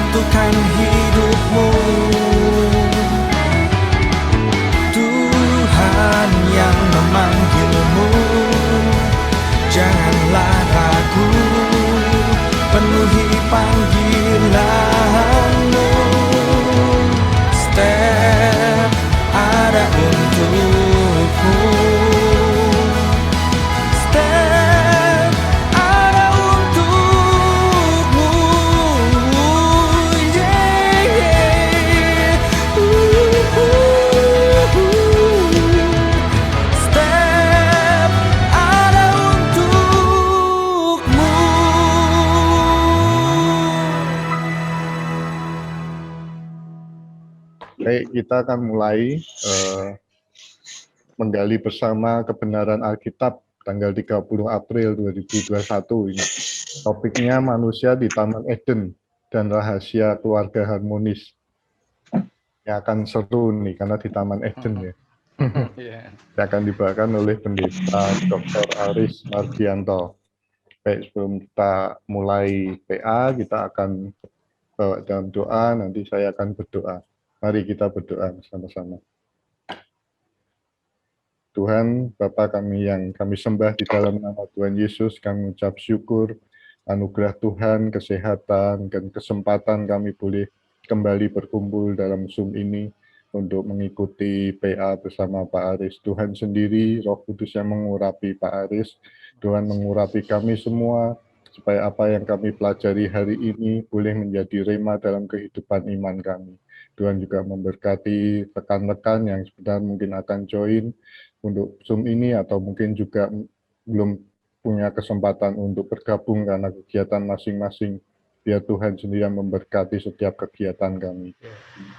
menentukan hidupmu. Tuhan yang memanggilmu, janganlah ragu, penuhi panggilanmu. Step ada untukmu. Step ada untukmu. Yeah, yeah. Step ada untukmu. Baik, kita akan mulai menggali bersama kebenaran Alkitab tanggal 30 April 2021 ini. Topiknya manusia di Taman Eden dan rahasia keluarga harmonis. Yang akan seru nih karena di Taman Eden ya. Yang akan dibawakan oleh Pendeta Dr. Aris Mardianto. Baik, sebelum kita mulai PA, kita akan bawa dalam doa, nanti saya akan berdoa. Mari kita berdoa bersama-sama. Tuhan, Bapa kami yang kami sembah di dalam nama Tuhan Yesus, kami ucap syukur, anugerah Tuhan, kesehatan, dan kesempatan kami boleh kembali berkumpul dalam Zoom ini untuk mengikuti PA bersama Pak Aris. Tuhan sendiri, Roh Kudus yang mengurapi Pak Aris, Tuhan mengurapi kami semua, supaya apa yang kami pelajari hari ini boleh menjadi rema dalam kehidupan iman kami. Tuhan juga memberkati rekan-rekan yang sebentar mungkin akan join untuk Zoom ini atau mungkin juga belum punya kesempatan untuk bergabung karena kegiatan masing-masing. Biar Tuhan sendiri yang memberkati setiap kegiatan kami.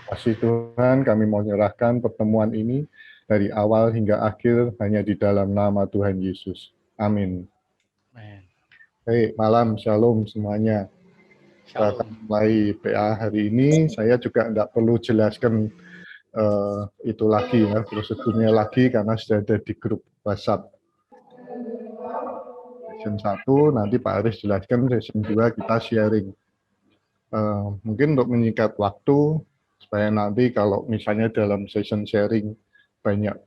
Kasih Tuhan, kami mau menyerahkan pertemuan ini dari awal hingga akhir hanya di dalam nama Tuhan Yesus. Amin. Hey, malam, shalom semuanya. Kita akan mulai PA hari ini. Saya juga tidak perlu jelaskan itu lagi ya, prosedurnya lagi karena sudah ada di grup WhatsApp. Session 1 nanti Pak Aris jelaskan, session 2 kita sharing. Mungkin untuk menyingkat waktu supaya nanti kalau misalnya dalam session sharing banyak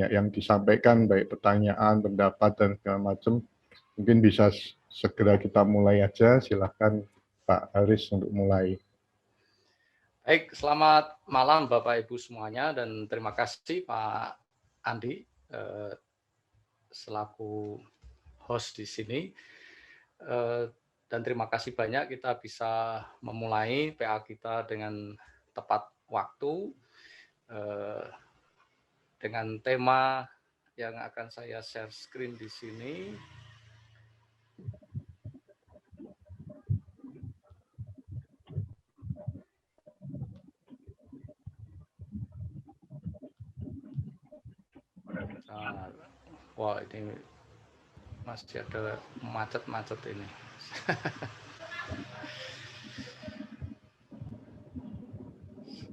yang disampaikan, baik pertanyaan, pendapat dan segala macam, mungkin bisa segera kita mulai aja. Silahkan Pak Aris untuk mulai. Baik, selamat malam Bapak Ibu semuanya dan terima kasih Pak Andi selaku host di sini dan terima kasih banyak kita bisa memulai PA kita dengan tepat waktu dengan tema yang akan saya share screen di sini. Wah, ini masih ada macet-macet ini.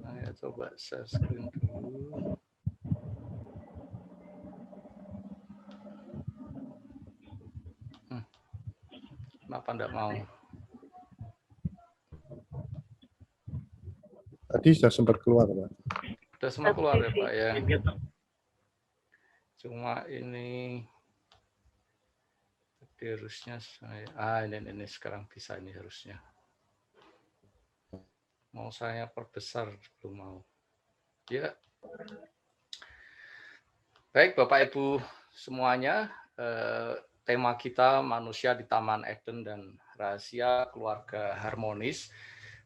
Saya coba share screen dulu. Kenapa enggak mau? Tadi sudah sempat keluar, Pak. Sudah sempat keluar ya, Pak ya. Cuma ini harusnya ini sekarang bisa ini harusnya. Mau saya perbesar belum mau. Ya. Baik Bapak Ibu semuanya, tema kita manusia di Taman Eden dan rahasia keluarga harmonis.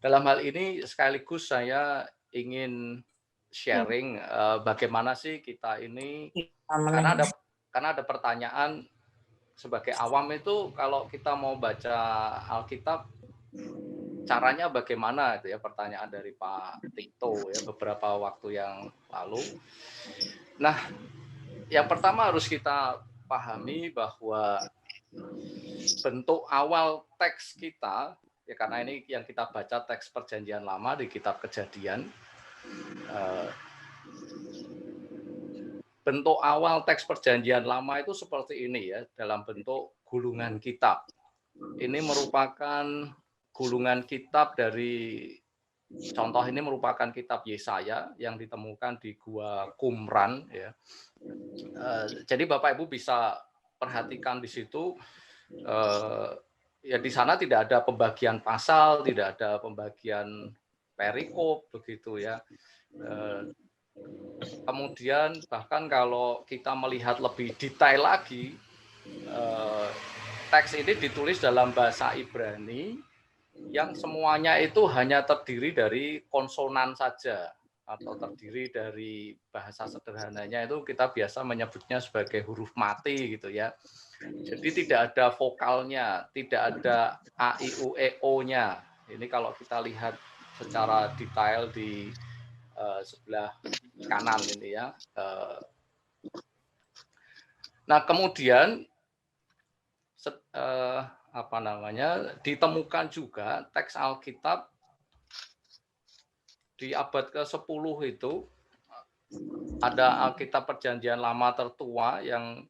Dalam hal ini sekaligus saya ingin sharing bagaimana sih kita ini, karena ada pertanyaan sebagai awam itu kalau kita mau baca Alkitab caranya bagaimana itu ya, pertanyaan dari Pak Tikto ya beberapa waktu yang lalu. Nah, yang pertama harus kita pahami bahwa bentuk awal teks kita ya, karena ini yang kita baca teks Perjanjian Lama di Kitab Kejadian. Bentuk awal teks Perjanjian Lama itu seperti ini ya, dalam bentuk gulungan kitab. Ini merupakan gulungan kitab dari contoh ini merupakan kitab Yesaya yang ditemukan di Gua Qumran ya. Jadi Bapak Ibu bisa perhatikan di situ ya di sana tidak ada pembagian pasal, tidak ada pembagian perikop begitu ya. Kemudian bahkan kalau kita melihat lebih detail lagi, teks ini ditulis dalam bahasa Ibrani yang semuanya itu hanya terdiri dari konsonan saja atau terdiri dari bahasa sederhananya itu kita biasa menyebutnya sebagai huruf mati gitu ya. Jadi tidak ada vokalnya, tidak ada a, i, u, e, o-nya. Ini kalau kita lihat secara detail di sebelah kanan ini ya. Nah kemudian ditemukan juga teks Alkitab di abad ke-10 itu ada Alkitab Perjanjian Lama tertua yang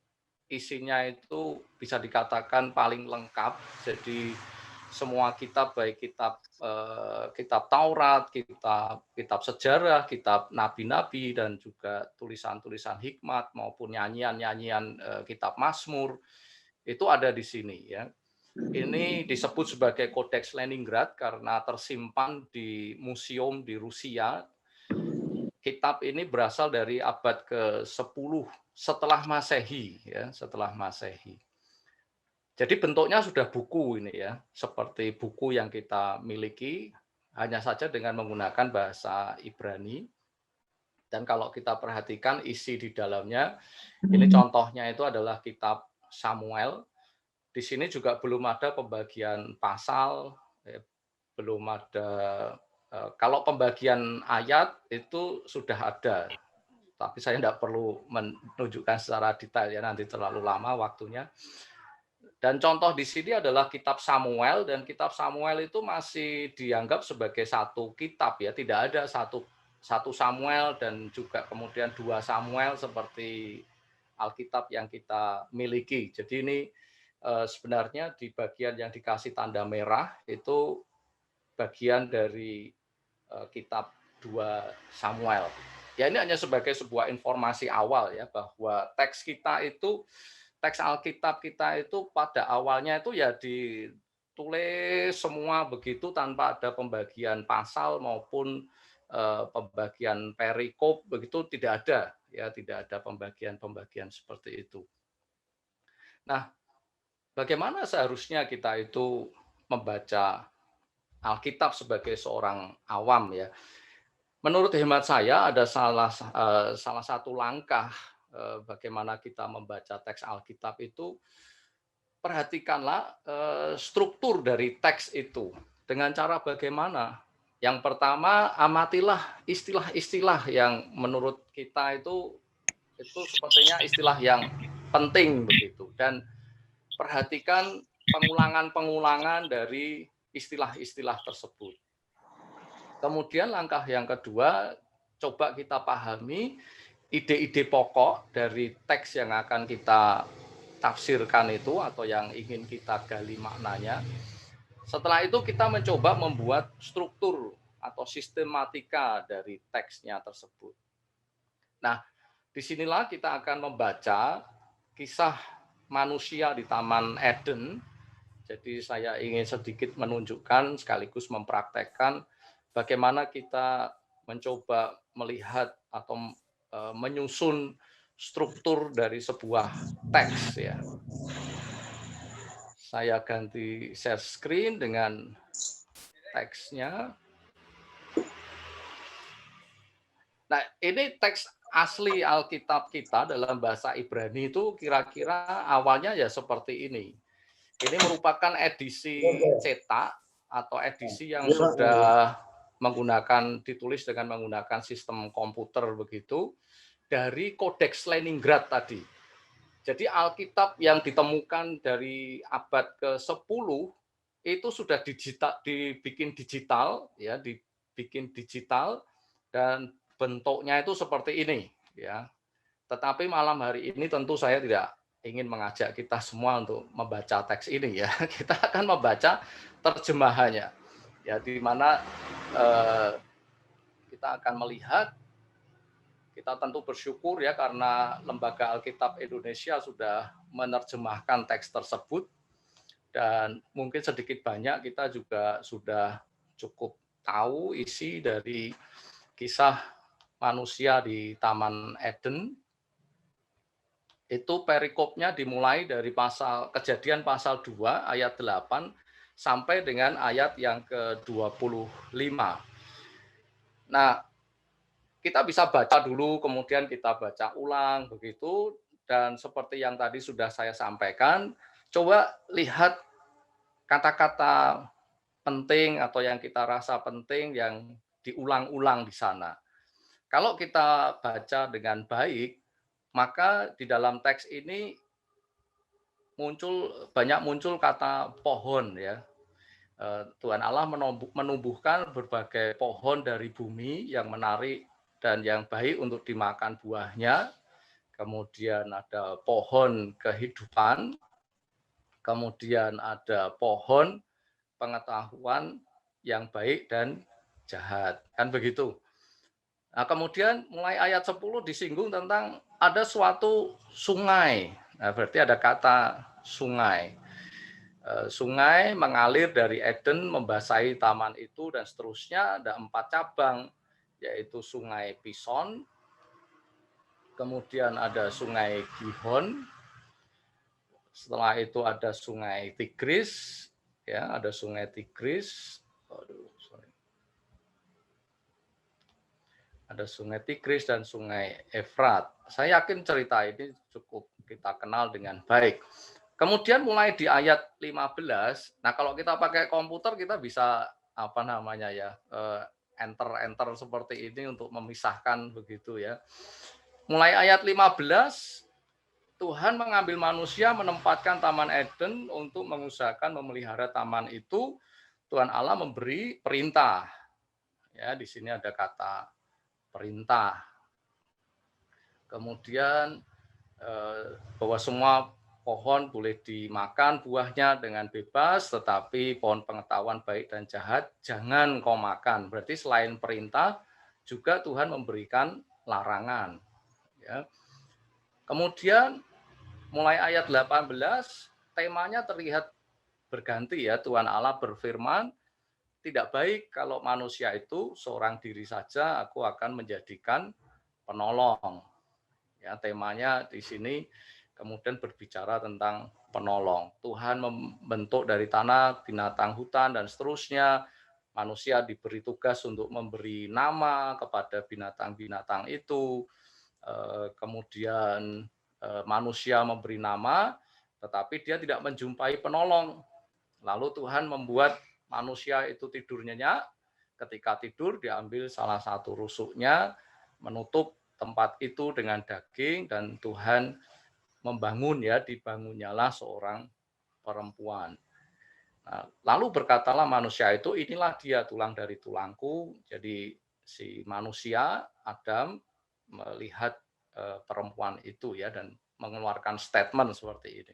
isinya itu bisa dikatakan paling lengkap. Jadi semua kitab, baik kitab Taurat, kitab sejarah, kitab nabi-nabi, dan juga tulisan-tulisan hikmat maupun nyanyian-nyanyian kitab Mazmur itu ada di sini ya. Ini disebut sebagai Kodeks Leningrad karena tersimpan di museum di Rusia. Kitab ini berasal dari abad ke-10 setelah Masehi ya, setelah Masehi. Jadi bentuknya sudah buku ini ya, seperti buku yang kita miliki, hanya saja dengan menggunakan bahasa Ibrani. Dan kalau kita perhatikan isi di dalamnya, ini contohnya itu adalah kitab Samuel. Di sini juga belum ada pembagian pasal, belum ada. Kalau pembagian ayat itu sudah ada, tapi saya tidak perlu menunjukkan secara detail ya, nanti terlalu lama waktunya. Dan contoh di sini adalah kitab Samuel, dan kitab Samuel itu masih dianggap sebagai satu kitab ya, tidak ada satu Samuel dan juga kemudian 2 Samuel seperti Alkitab yang kita miliki. Jadi ini sebenarnya di bagian yang dikasih tanda merah itu bagian dari kitab 2 Samuel. Ya ini hanya sebagai sebuah informasi awal ya, bahwa teks kita itu, teks Alkitab kita itu pada awalnya itu ya ditulis semua begitu tanpa ada pembagian pasal maupun pembagian perikop begitu, tidak ada ya, tidak ada pembagian seperti itu. Nah, bagaimana seharusnya kita itu membaca Alkitab sebagai seorang awam ya? Menurut hemat saya ada salah satu langkah bagaimana kita membaca teks Alkitab itu, perhatikanlah struktur dari teks itu. Dengan cara bagaimana? Yang pertama, amatilah istilah-istilah yang menurut kita itu sepertinya istilah yang penting begitu. Dan perhatikan pengulangan-pengulangan dari istilah-istilah tersebut. Kemudian langkah yang kedua, coba kita pahami ide-ide pokok dari teks yang akan kita tafsirkan itu atau yang ingin kita gali maknanya. Setelah itu kita mencoba membuat struktur atau sistematika dari teksnya tersebut. Nah, disinilah kita akan membaca kisah manusia di Taman Eden. Jadi saya ingin sedikit menunjukkan sekaligus mempraktekkan bagaimana kita mencoba melihat atau menyusun struktur dari sebuah teks ya. Saya ganti share screen dengan teksnya. Nah, ini teks asli Alkitab kita dalam bahasa Ibrani itu kira-kira awalnya ya seperti ini. Ini merupakan edisi cetak atau edisi yang sudah ditulis dengan menggunakan sistem komputer begitu, dari Kodeks Leningrad tadi. Jadi Alkitab yang ditemukan dari abad ke-10 itu sudah dibikin digital dan bentuknya itu seperti ini ya. Tetapi malam hari ini tentu saya tidak ingin mengajak kita semua untuk membaca teks ini ya. Kita akan membaca terjemahannya. Ya, di mana kita akan melihat, kita tentu bersyukur ya karena Lembaga Alkitab Indonesia sudah menerjemahkan teks tersebut, dan mungkin sedikit banyak kita juga sudah cukup tahu isi dari kisah manusia di Taman Eden. Itu perikopnya dimulai dari Kejadian pasal 2 ayat 8 sampai dengan ayat yang ke-25. Nah, kita bisa baca dulu, kemudian kita baca ulang begitu, dan seperti yang tadi sudah saya sampaikan, coba lihat kata-kata penting atau yang kita rasa penting yang diulang-ulang di sana. Kalau kita baca dengan baik, maka di dalam teks ini banyak muncul kata pohon ya. Tuhan Allah menumbuhkan berbagai pohon dari bumi yang menarik dan yang baik untuk dimakan buahnya. Kemudian ada pohon kehidupan, kemudian ada pohon pengetahuan yang baik dan jahat. Kan begitu. Nah, kemudian mulai ayat 10 disinggung tentang ada suatu sungai. Nah, berarti ada kata sungai. Sungai mengalir dari Eden, membasahi taman itu, dan seterusnya. Ada 4 cabang, yaitu sungai Pison, kemudian ada sungai Gihon, setelah itu ada sungai Tigris, ya, ada sungai Tigris. Ada sungai Tigris dan sungai Efrat. Saya yakin cerita ini cukup kita kenal dengan baik. Kemudian mulai di ayat 15, nah kalau kita pakai komputer kita bisa enter seperti ini untuk memisahkan begitu ya. Mulai ayat 15, Tuhan mengambil manusia, menempatkan Taman Eden untuk mengusahakan memelihara taman itu. Tuhan Allah memberi perintah. Ya, di sini ada kata perintah. Kemudian bahwa semua pohon boleh dimakan buahnya dengan bebas, tetapi pohon pengetahuan baik dan jahat jangan kau makan. Berarti selain perintah juga Tuhan memberikan larangan. Ya. Kemudian mulai ayat 18 temanya terlihat berganti ya. Tuhan Allah berfirman, tidak baik kalau manusia itu seorang diri saja, aku akan menjadikan penolong. Ya, temanya di sini kemudian berbicara tentang penolong. Tuhan membentuk dari tanah binatang hutan dan seterusnya. Manusia diberi tugas untuk memberi nama kepada binatang-binatang itu. Kemudian manusia memberi nama, tetapi dia tidak menjumpai penolong. Lalu Tuhan membuat manusia itu tidur nyenyak. Ketika tidur diambil salah satu rusuknya, menutup tempat itu dengan daging, dan Tuhan dibangunnyalah seorang perempuan. Nah, lalu berkatalah manusia itu, inilah dia tulang dari tulangku. Jadi si manusia Adam melihat perempuan itu ya, dan mengeluarkan statement seperti ini.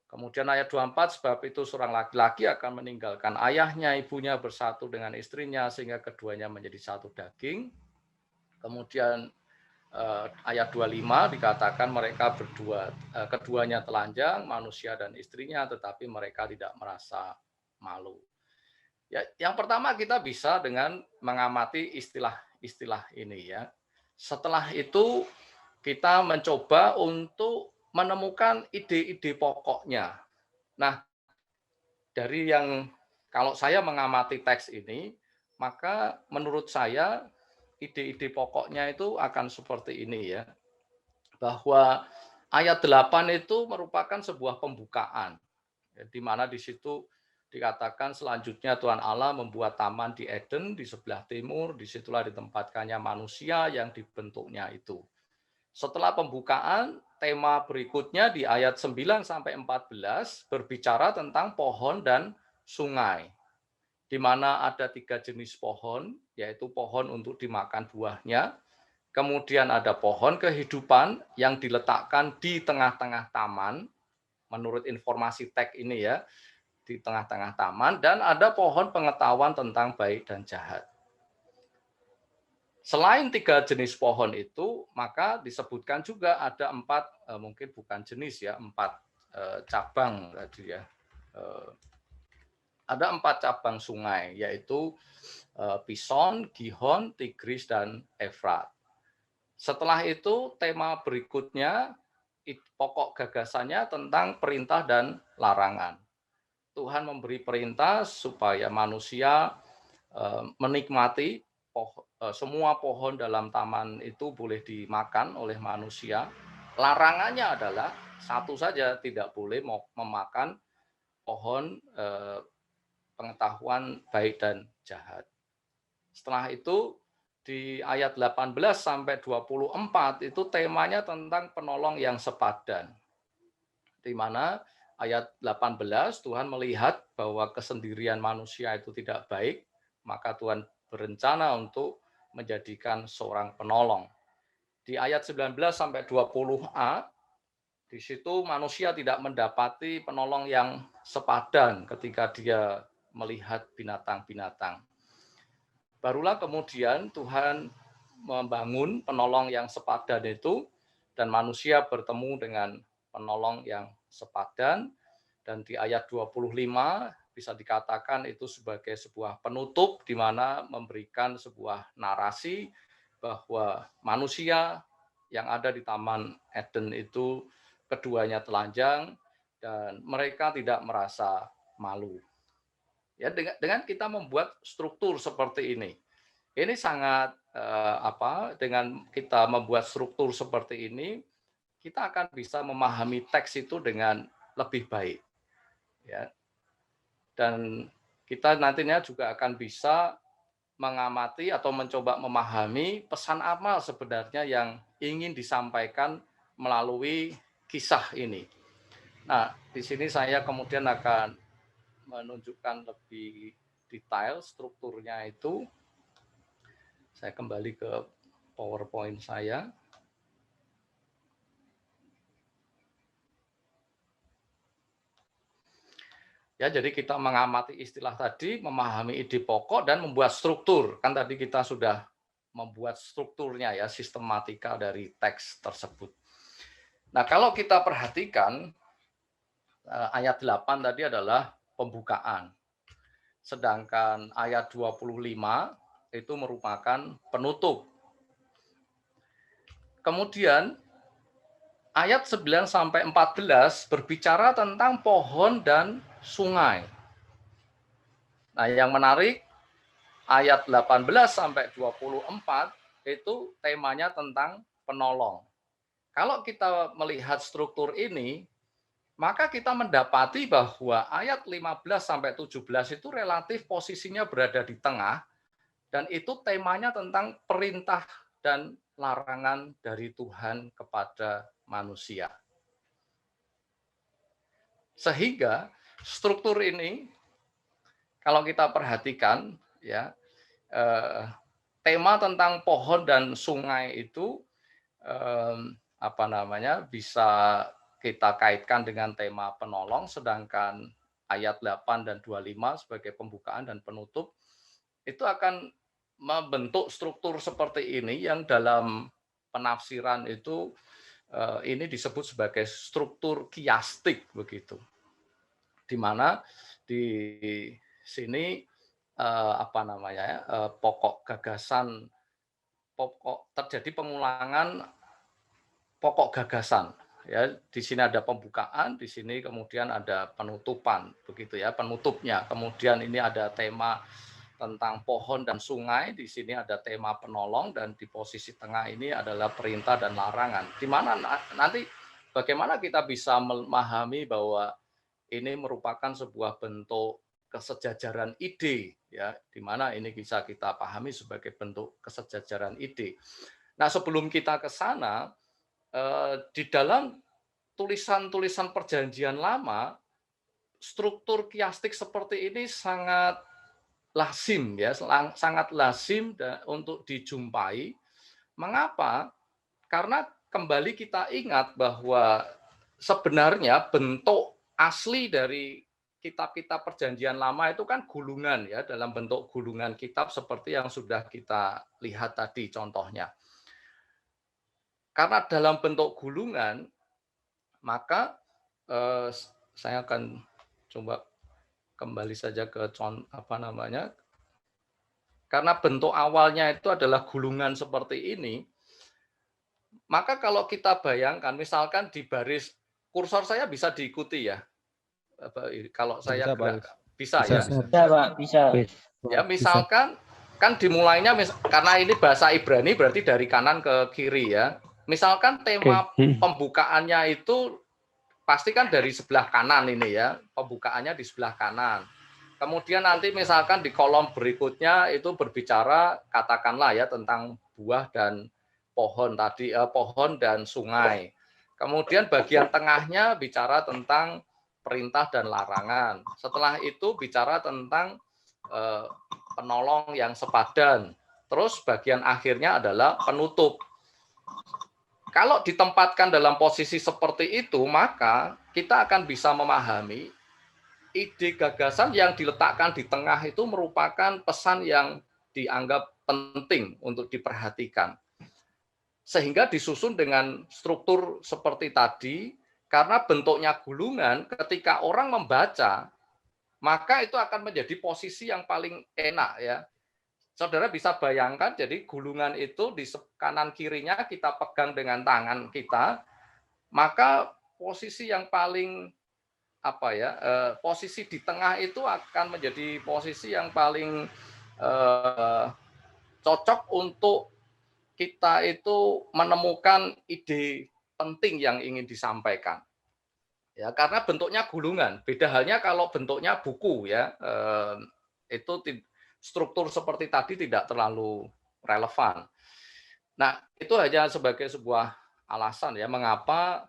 Kemudian ayat 24, sebab itu seorang laki-laki akan meninggalkan ayahnya, ibunya, bersatu dengan istrinya, sehingga keduanya menjadi satu daging. Kemudian ayat 25 dikatakan mereka berdua, keduanya telanjang, manusia dan istrinya, tetapi mereka tidak merasa malu. Ya, yang pertama kita bisa dengan mengamati istilah-istilah ini ya. Setelah itu kita mencoba untuk menemukan ide-ide pokoknya. Nah, dari yang kalau saya mengamati teks ini, maka menurut saya ide-ide pokoknya itu akan seperti ini ya. Bahwa ayat 8 itu merupakan sebuah pembukaan. Di mana di situ dikatakan selanjutnya Tuhan Allah membuat taman di Eden di sebelah timur, disitulah ditempatkannya manusia yang dibentuknya itu. Setelah pembukaan, tema berikutnya di ayat 9 sampai 14 berbicara tentang pohon dan sungai, di mana ada 3 jenis pohon, yaitu pohon untuk dimakan buahnya, kemudian ada pohon kehidupan yang diletakkan di tengah-tengah taman, menurut informasi teks ini ya, di tengah-tengah taman, dan ada pohon pengetahuan tentang baik dan jahat. Selain 3 jenis pohon itu, maka disebutkan juga ada 4, mungkin bukan jenis ya, 4 cabang tadi ya. Ada 4 cabang sungai, yaitu Pison, Gihon, Tigris, dan Efrat. Setelah itu, tema berikutnya, pokok gagasannya tentang perintah dan larangan. Tuhan memberi perintah supaya manusia menikmati semua pohon dalam taman itu boleh dimakan oleh manusia. Larangannya adalah satu saja, tidak boleh memakan pohon pengetahuan baik dan jahat. Setelah itu di ayat 18 sampai 24 itu temanya tentang penolong yang sepadan. Di mana ayat 18 Tuhan melihat bahwa kesendirian manusia itu tidak baik, maka Tuhan berencana untuk menjadikan seorang penolong. Di ayat 19 sampai 20a, di situ manusia tidak mendapati penolong yang sepadan ketika dia melihat binatang-binatang. Barulah kemudian Tuhan membangun penolong yang sepadan itu, dan manusia bertemu dengan penolong yang sepadan, dan di ayat 25 bisa dikatakan itu sebagai sebuah penutup di mana memberikan sebuah narasi bahwa manusia yang ada di Taman Eden itu keduanya telanjang dan mereka tidak merasa malu. Ya, dengan kita membuat struktur seperti ini sangat dengan kita membuat struktur seperti ini, kita akan bisa memahami teks itu dengan lebih baik. Ya. Dan kita nantinya juga akan bisa mengamati atau mencoba memahami pesan apa sebenarnya yang ingin disampaikan melalui kisah ini. Nah, di sini saya kemudian akan menunjukkan lebih detail strukturnya itu. Saya kembali ke PowerPoint saya. Ya, jadi kita mengamati istilah tadi, memahami ide pokok dan membuat struktur. Kan tadi kita sudah membuat strukturnya ya, sistematika dari teks tersebut. Nah, kalau kita perhatikan ayat 8 tadi adalah pembukaan. Sedangkan ayat 25 itu merupakan penutup. Kemudian ayat 9 sampai 14 berbicara tentang pohon dan sungai. Nah, yang menarik ayat 18 sampai 24 itu temanya tentang penolong. Kalau kita melihat struktur ini, maka kita mendapati bahwa ayat 15 sampai 17 itu relatif posisinya berada di tengah, dan itu temanya tentang perintah dan larangan dari Tuhan kepada manusia. Sehingga struktur ini, kalau kita perhatikan, ya, tema tentang pohon dan sungai itu bisa kita kaitkan dengan tema penolong, sedangkan ayat 8 dan 25 sebagai pembukaan dan penutup itu akan membentuk struktur seperti ini yang dalam penafsiran itu ini disebut sebagai struktur kiastik begitu. Di mana di sini pokok gagasan, terjadi pengulangan pokok gagasan. Ya, di sini ada pembukaan, di sini kemudian ada penutupan, begitu ya, penutupnya. Kemudian ini ada tema tentang pohon dan sungai, di sini ada tema penolong, dan di posisi tengah ini adalah perintah dan larangan. Di mana nanti bagaimana kita bisa memahami bahwa ini merupakan sebuah bentuk kesejajaran ide, ya, di mana ini bisa kita pahami sebagai bentuk kesejajaran ide. Nah, sebelum kita ke sana, di dalam tulisan-tulisan Perjanjian Lama, struktur kiastik seperti ini sangat lazim, ya, sangat lazim untuk dijumpai. Mengapa? Karena kembali kita ingat bahwa sebenarnya bentuk asli dari kitab-kitab perjanjian lama itu kan gulungan ya, dalam bentuk gulungan kitab seperti yang sudah kita lihat tadi contohnya. Karena dalam bentuk gulungan, maka saya akan coba kembali saja ke karena bentuk awalnya itu adalah gulungan seperti ini, maka kalau kita bayangkan, misalkan di baris kursor saya bisa diikuti ya, kalau saya bisa ya. Bisa, Pak, bisa. Ya, misalkan kan dimulainya karena ini bahasa Ibrani berarti dari kanan ke kiri ya. Misalkan tema pembukaannya itu pasti kan dari sebelah kanan ini ya, pembukaannya di sebelah kanan. Kemudian nanti misalkan di kolom berikutnya itu berbicara katakanlah ya tentang buah dan pohon tadi, pohon dan sungai. Kemudian bagian tengahnya bicara tentang perintah dan larangan. Setelah itu bicara tentang penolong yang sepadan. Terus bagian akhirnya adalah penutup. Kalau ditempatkan dalam posisi seperti itu, maka kita akan bisa memahami ide gagasan yang diletakkan di tengah itu merupakan pesan yang dianggap penting untuk diperhatikan. Sehingga disusun dengan struktur seperti tadi, karena bentuknya gulungan, ketika orang membaca, maka itu akan menjadi posisi yang paling enak ya. Saudara bisa bayangkan, jadi gulungan itu di kanan kirinya kita pegang dengan tangan kita, maka posisi yang paling posisi di tengah itu akan menjadi posisi yang paling cocok untuk kita itu menemukan ide penting yang ingin disampaikan. Ya, karena bentuknya gulungan. Beda halnya kalau bentuknya buku ya, itu struktur seperti tadi tidak terlalu relevan. Nah, itu hanya sebagai sebuah alasan ya mengapa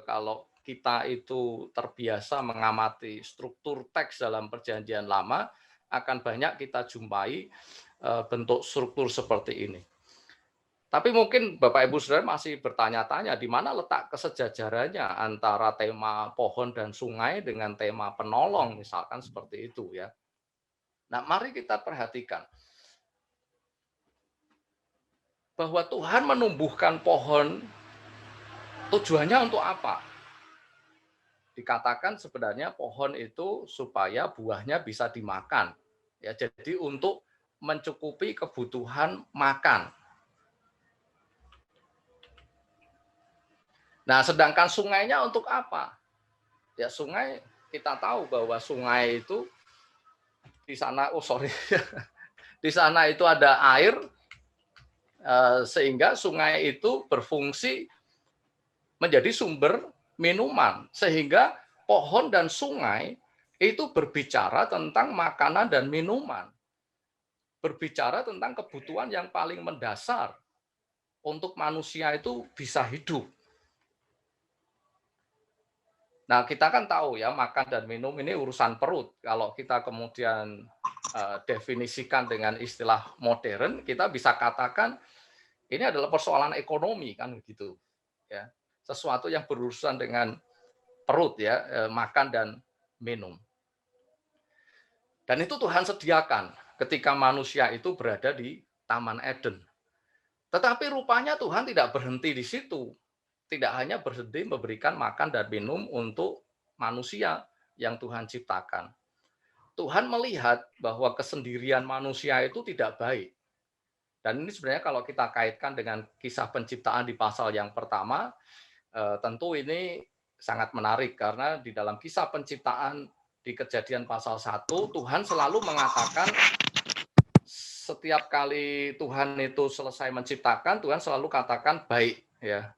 kalau kita itu terbiasa mengamati struktur teks dalam Perjanjian Lama, akan banyak kita jumpai bentuk struktur seperti ini. Tapi mungkin Bapak Ibu Saudara masih bertanya-tanya di mana letak kesejajarannya antara tema pohon dan sungai dengan tema penolong, misalkan seperti itu ya. Nah, mari kita perhatikan bahwa Tuhan menumbuhkan pohon tujuannya untuk apa? Dikatakan sebenarnya pohon itu supaya buahnya bisa dimakan. Ya, jadi untuk mencukupi kebutuhan makan. Nah, sedangkan sungainya untuk apa? Ya, sungai kita tahu bahwa sungai itu di sana, di sana itu ada air, sehingga sungai itu berfungsi menjadi sumber minuman, sehingga pohon dan sungai itu berbicara tentang makanan dan minuman, berbicara tentang kebutuhan yang paling mendasar untuk manusia itu bisa hidup. Nah, kita kan tahu ya, makan dan minum ini urusan perut. Kalau kita kemudian definisikan dengan istilah modern, kita bisa katakan ini adalah persoalan ekonomi kan begitu ya. Sesuatu yang berurusan dengan perut ya, makan dan minum. Dan itu Tuhan sediakan ketika manusia itu berada di Taman Eden. Tetapi rupanya Tuhan tidak berhenti di situ. Tidak hanya berhenti memberikan makan dan minum untuk manusia yang Tuhan ciptakan. Tuhan melihat bahwa kesendirian manusia itu tidak baik. Dan ini sebenarnya kalau kita kaitkan dengan kisah penciptaan di pasal yang pertama, tentu ini sangat menarik karena di dalam kisah penciptaan di Kejadian pasal 1, Tuhan selalu mengatakan setiap kali Tuhan itu selesai menciptakan, Tuhan selalu katakan baik ya.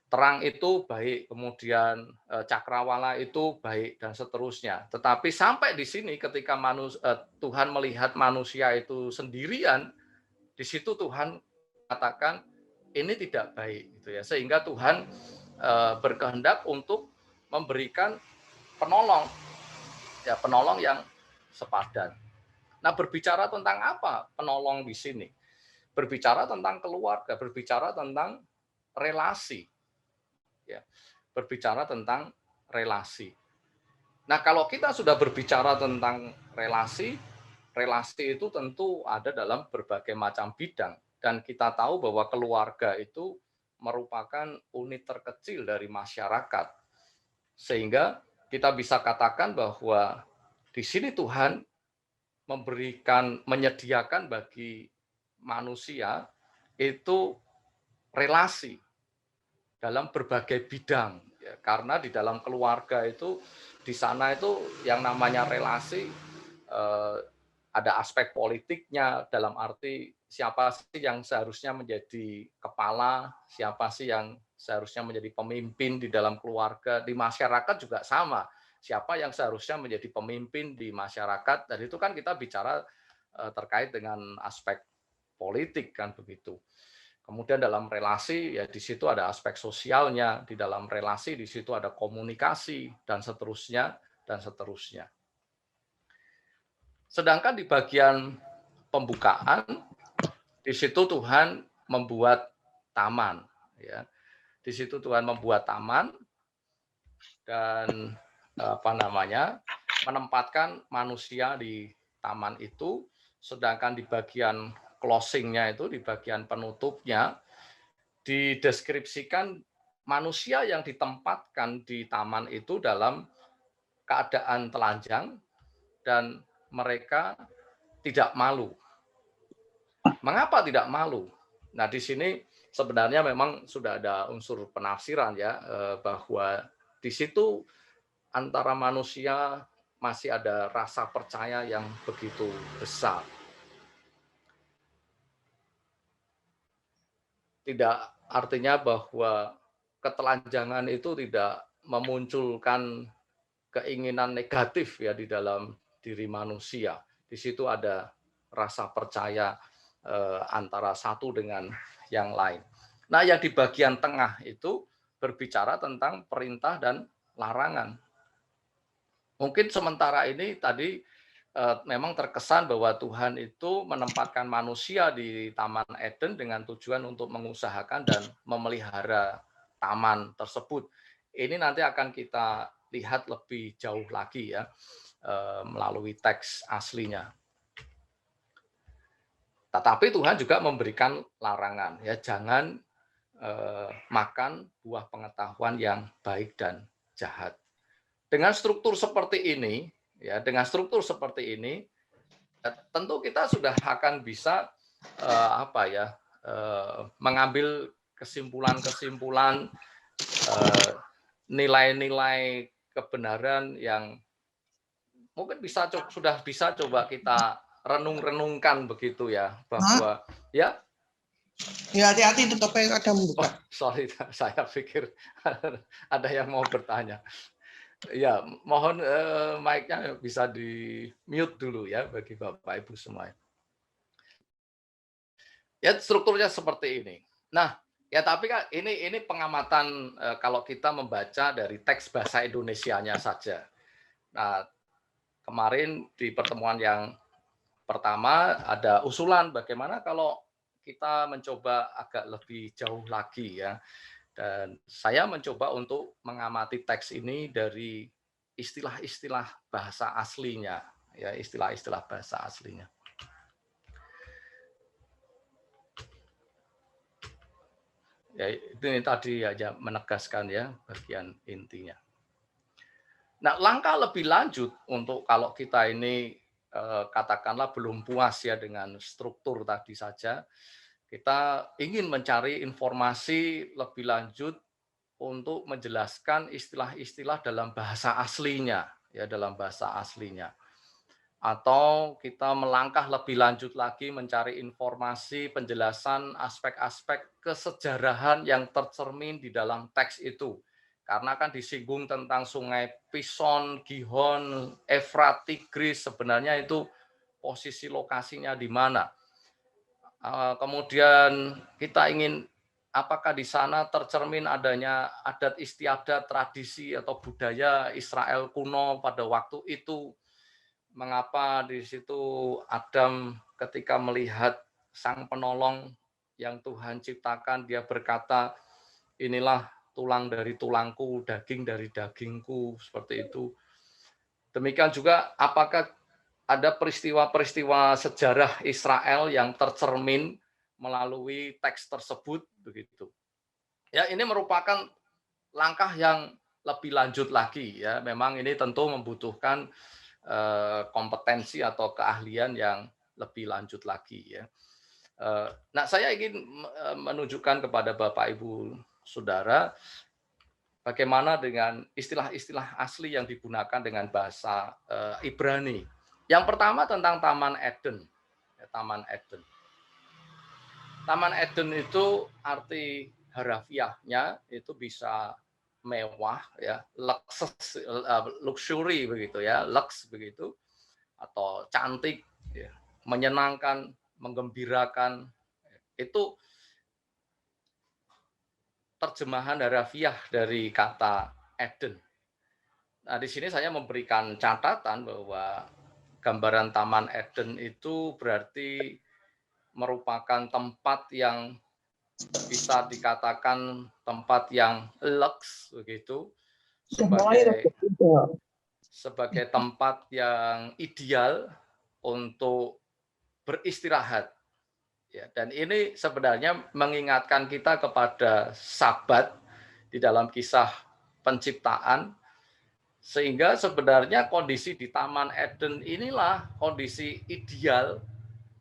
Terang itu baik, kemudian cakrawala itu baik dan seterusnya. Tetapi sampai di sini ketika Tuhan melihat manusia itu sendirian, di situ Tuhan katakan ini tidak baik gitu ya. Sehingga Tuhan berkehendak untuk memberikan penolong. Ya, penolong yang sepadan. Nah, berbicara tentang apa penolong di sini? Berbicara tentang keluarga, berbicara tentang relasi. Ya, berbicara tentang relasi. Nah, kalau kita sudah berbicara tentang relasi, relasi itu tentu ada dalam berbagai macam bidang. Dan kita tahu bahwa keluarga itu merupakan unit terkecil dari masyarakat. Sehingga kita bisa katakan bahwa di sini Tuhan menyediakan bagi manusia itu relasi dalam berbagai bidang. Ya, karena di dalam keluarga itu, di sana itu yang namanya relasi, ada aspek politiknya, dalam arti siapa sih yang seharusnya menjadi kepala, siapa sih yang seharusnya menjadi pemimpin di dalam keluarga, di masyarakat juga sama. Siapa yang seharusnya menjadi pemimpin di masyarakat, dan itu kan kita bicara terkait dengan aspek politik kan begitu. Kemudian dalam relasi, ya di situ ada aspek sosialnya, di dalam relasi di situ ada komunikasi, dan seterusnya, dan seterusnya. Sedangkan di bagian pembukaan, di situ Tuhan membuat taman. Ya. Di situ Tuhan membuat taman, dan menempatkan manusia di taman itu, sedangkan di bagian closing-nya itu, di bagian penutupnya, dideskripsikan manusia yang ditempatkan di taman itu dalam keadaan telanjang dan mereka tidak malu. Mengapa tidak malu? Nah, di sini sebenarnya memang sudah ada unsur penafsiran ya, bahwa di situ antara manusia masih ada rasa percaya yang begitu besar. Tidak artinya bahwa ketelanjangan itu tidak memunculkan keinginan negatif ya di dalam diri manusia. Di situ ada rasa percaya antara satu dengan yang lain. Nah, yang di bagian tengah itu berbicara tentang perintah dan larangan. Mungkin sementara ini tadi memang terkesan bahwa Tuhan itu menempatkan manusia di Taman Eden dengan tujuan untuk mengusahakan dan memelihara taman tersebut. Ini nanti akan kita lihat lebih jauh lagi ya, melalui teks aslinya. Tetapi Tuhan juga memberikan larangan, ya jangan makan buah pengetahuan yang baik dan jahat. Dengan struktur seperti ini, ya dengan struktur seperti ini, tentu kita sudah akan bisa mengambil kesimpulan-kesimpulan, nilai-nilai kebenaran yang mungkin sudah bisa coba kita renung-renungkan begitu ya, bahwa ya. Ya, hati-hati tutupnya ada membuka. Oh, sorry, saya pikir ada yang mau bertanya. Ya, mohon mic-nya bisa di mute dulu ya bagi Bapak Ibu semua. Ya, strukturnya seperti ini. Nah, ya tapi kan ini pengamatan kalau kita membaca dari teks bahasa Indonesianya saja. Nah, kemarin di pertemuan yang pertama ada usulan bagaimana kalau kita mencoba agak lebih jauh lagi ya. Dan saya mencoba untuk mengamati teks ini dari istilah-istilah bahasa aslinya, ya istilah-istilah bahasa aslinya. Ya ini tadi aja menegaskan ya bagian intinya. Nah, langkah lebih lanjut untuk kalau kita ini katakanlah belum puas ya dengan struktur tadi saja, kita ingin mencari informasi lebih lanjut untuk menjelaskan istilah-istilah dalam bahasa aslinya, ya dalam bahasa aslinya. Atau kita melangkah lebih lanjut lagi mencari informasi penjelasan aspek-aspek kesejarahan yang tercermin di dalam teks itu. Karena kan disinggung tentang sungai Pison, Gihon, Efrat, Tigris, sebenarnya itu posisi lokasinya di mana. Kemudian kita ingin apakah di sana tercermin adanya adat istiadat, tradisi atau budaya Israel kuno pada waktu itu. Mengapa di situ Adam ketika melihat sang penolong yang Tuhan ciptakan, dia berkata, inilah tulang dari tulangku, daging dari dagingku, seperti itu. Demikian juga apakah ada peristiwa-peristiwa sejarah Israel yang tercermin melalui teks tersebut begitu. Ya, ini merupakan langkah yang lebih lanjut lagi ya. Memang ini tentu membutuhkan kompetensi atau keahlian yang lebih lanjut lagi ya. Nah, saya ingin menunjukkan kepada Bapak Ibu Saudara bagaimana dengan istilah-istilah asli yang digunakan dengan bahasa Ibrani. Yang pertama tentang Taman Eden. Ya, Taman Eden. Taman Eden itu arti harafiahnya itu bisa mewah ya, luxury begitu ya, lux begitu, atau cantik ya, menyenangkan, menggembirakan. Itu terjemahan harafiah dari kata Eden. Nah, di sini saya memberikan catatan bahwa gambaran Taman Eden itu berarti merupakan tempat yang bisa dikatakan tempat yang lux begitu, sebagai tempat yang ideal untuk beristirahat. Ya, dan ini sebenarnya mengingatkan kita kepada Sabat di dalam kisah penciptaan, sehingga sebenarnya kondisi di Taman Eden inilah kondisi ideal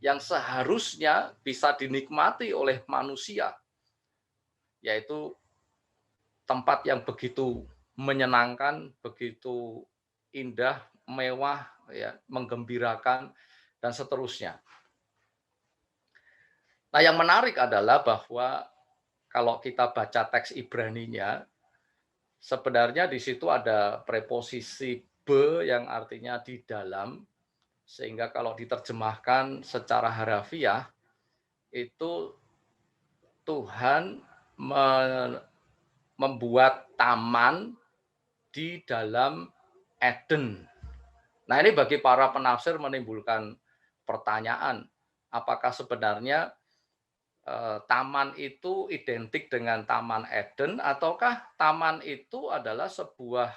yang seharusnya bisa dinikmati oleh manusia, yaitu tempat yang begitu menyenangkan, begitu indah, mewah, ya, menggembirakan, dan seterusnya. Nah, yang menarik adalah bahwa kalau kita baca teks Ibraninya, sebenarnya di situ ada preposisi be yang artinya di dalam, sehingga kalau diterjemahkan secara harafiah, itu Tuhan membuat taman di dalam Eden. Nah, ini bagi para penafsir menimbulkan pertanyaan, apakah sebenarnya taman itu identik dengan Taman Eden, ataukah taman itu adalah sebuah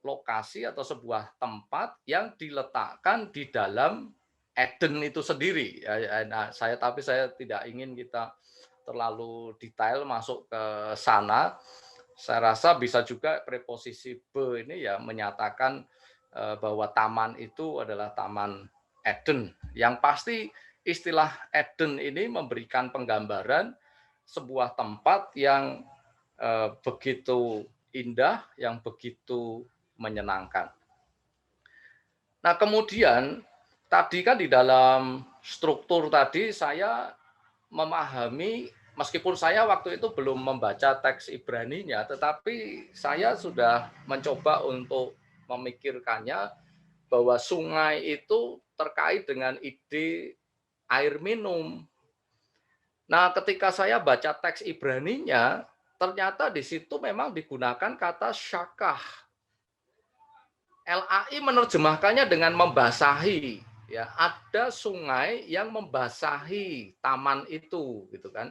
lokasi atau sebuah tempat yang diletakkan di dalam Eden itu sendiri. Nah, saya tidak ingin kita terlalu detail masuk ke sana. Saya rasa bisa juga preposisi be ini ya menyatakan bahwa taman itu adalah Taman Eden. Yang pasti istilah Eden ini memberikan penggambaran sebuah tempat yang begitu indah, yang begitu menyenangkan. Nah, kemudian tadi kan di dalam struktur tadi saya memahami, meskipun saya waktu itu belum membaca teks Ibraninya, tetapi saya sudah mencoba untuk memikirkannya bahwa sungai itu terkait dengan ide air minum. Nah, ketika saya baca teks Ibraninya, ternyata di situ memang digunakan kata syakah. LAI menerjemahkannya dengan membasahi, ya, ada sungai yang membasahi taman itu, gitu kan.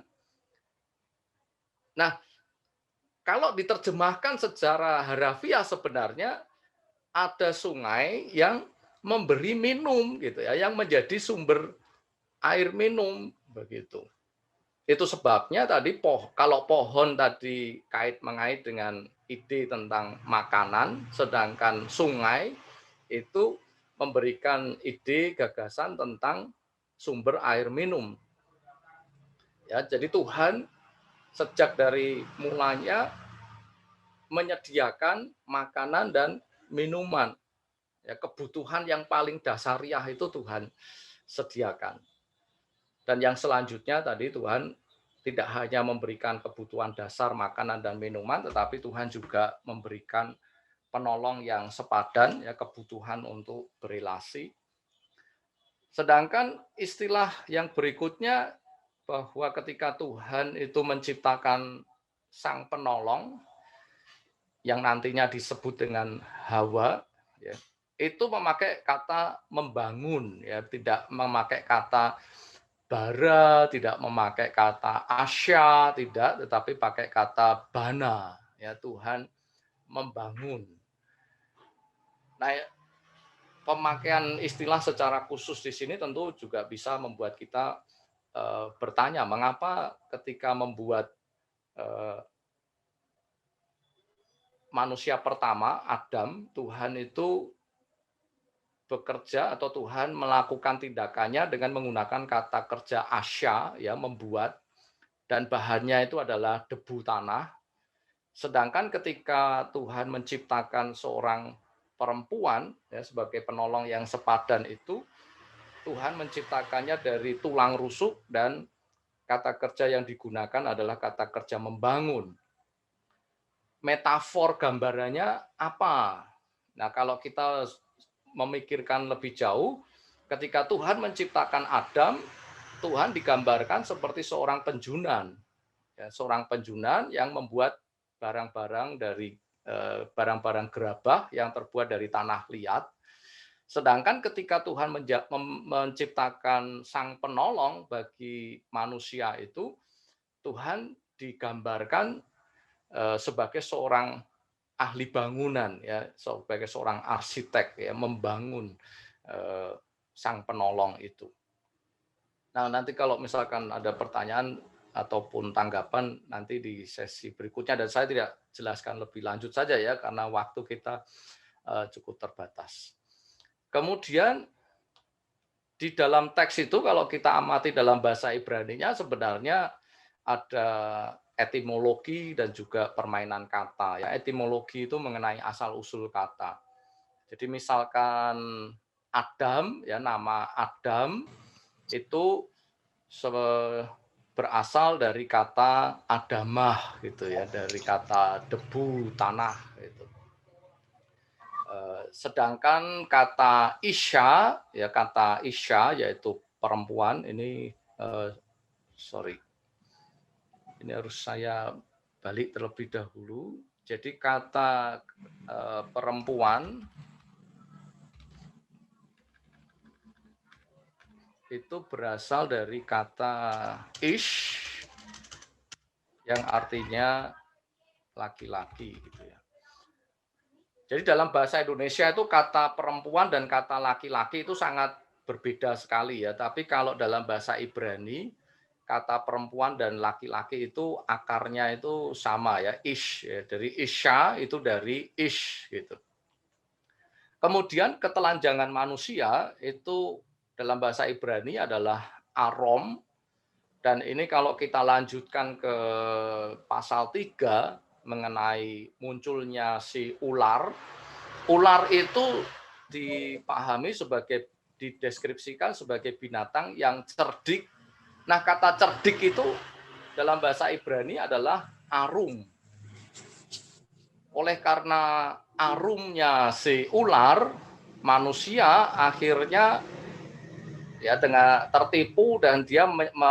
Nah, kalau diterjemahkan secara harafiah sebenarnya ada sungai yang memberi minum, gitu ya, yang menjadi sumber air minum, begitu. Itu sebabnya tadi kalau pohon tadi mengait dengan ide tentang makanan, sedangkan sungai itu memberikan ide gagasan tentang sumber air minum. Ya, jadi Tuhan sejak dari mulanya menyediakan makanan dan minuman. Ya, kebutuhan yang paling dasariah itu Tuhan sediakan. Dan yang selanjutnya tadi Tuhan tidak hanya memberikan kebutuhan dasar makanan dan minuman, tetapi Tuhan juga memberikan penolong yang sepadan, ya, kebutuhan untuk berelasi. Sedangkan istilah yang berikutnya bahwa ketika Tuhan itu menciptakan sang penolong yang nantinya disebut dengan Hawa, ya, itu memakai kata membangun, ya, tidak memakai kata bara, tidak memakai kata asya, tidak, tetapi pakai kata bana, ya, Tuhan membangun. Nah, pemakaian istilah secara khusus di sini tentu juga bisa membuat kita bertanya, mengapa ketika membuat manusia pertama, Adam, Tuhan itu bekerja atau Tuhan melakukan tindakannya dengan menggunakan kata kerja asya, ya, membuat, dan bahannya itu adalah debu tanah. Sedangkan ketika Tuhan menciptakan seorang perempuan, ya, sebagai penolong yang sepadan itu, Tuhan menciptakannya dari tulang rusuk dan kata kerja yang digunakan adalah kata kerja membangun. Metafor gambarannya apa? Nah, kalau kita memikirkan lebih jauh, ketika Tuhan menciptakan Adam, Tuhan digambarkan seperti seorang penjunan, ya, seorang penjunan yang membuat barang-barang dari barang-barang gerabah yang terbuat dari tanah liat. Sedangkan ketika Tuhan menciptakan sang penolong bagi manusia itu, Tuhan digambarkan sebagai seorang ahli bangunan, ya, sebagai seorang arsitek, ya, membangun sang penolong itu. Nah, nanti kalau misalkan ada pertanyaan ataupun tanggapan nanti di sesi berikutnya, dan saya tidak jelaskan lebih lanjut saja ya karena waktu kita cukup terbatas. Kemudian di dalam teks itu kalau kita amati dalam bahasa Ibrani-nya sebenarnya ada etimologi dan juga permainan kata. Ya, etimologi itu mengenai asal-usul kata. Jadi misalkan Adam, ya, nama Adam itu berasal dari kata adamah gitu ya, dari kata debu tanah gitu. Sedangkan kata isya, ya, kata isya yaitu perempuan ini ini harus saya balik terlebih dahulu. Jadi kata perempuan itu berasal dari kata ish yang artinya laki-laki gitu ya. Jadi dalam bahasa Indonesia itu kata perempuan dan kata laki-laki itu sangat berbeda sekali ya. Tapi kalau dalam bahasa Ibrani kata perempuan dan laki-laki itu akarnya itu sama ya, ish, ya. Dari isya itu dari ish gitu. Kemudian ketelanjangan manusia itu dalam bahasa Ibrani adalah arom, dan ini kalau kita lanjutkan ke pasal 3 mengenai munculnya si ular. Ular itu dipahami sebagai, dideskripsikan sebagai binatang yang cerdik. Nah, kata cerdik itu dalam bahasa Ibrani adalah arum. Oleh karena arumnya si ular, manusia akhirnya ya dengan tertipu dan dia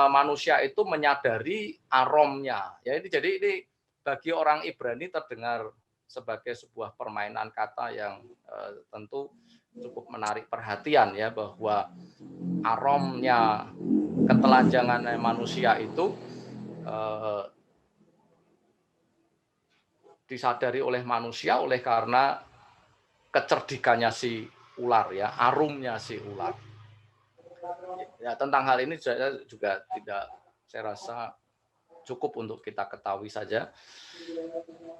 manusia itu menyadari aromnya. Ya, jadi ini bagi orang Ibrani terdengar sebagai sebuah permainan kata yang tentu cukup menarik perhatian ya, bahwa aromnya ketelanjangan manusia itu disadari oleh manusia oleh karena kecerdikannya si ular ya, arumnya si ular. Ya, tentang hal ini saya juga tidak, saya rasa cukup untuk kita ketahui saja.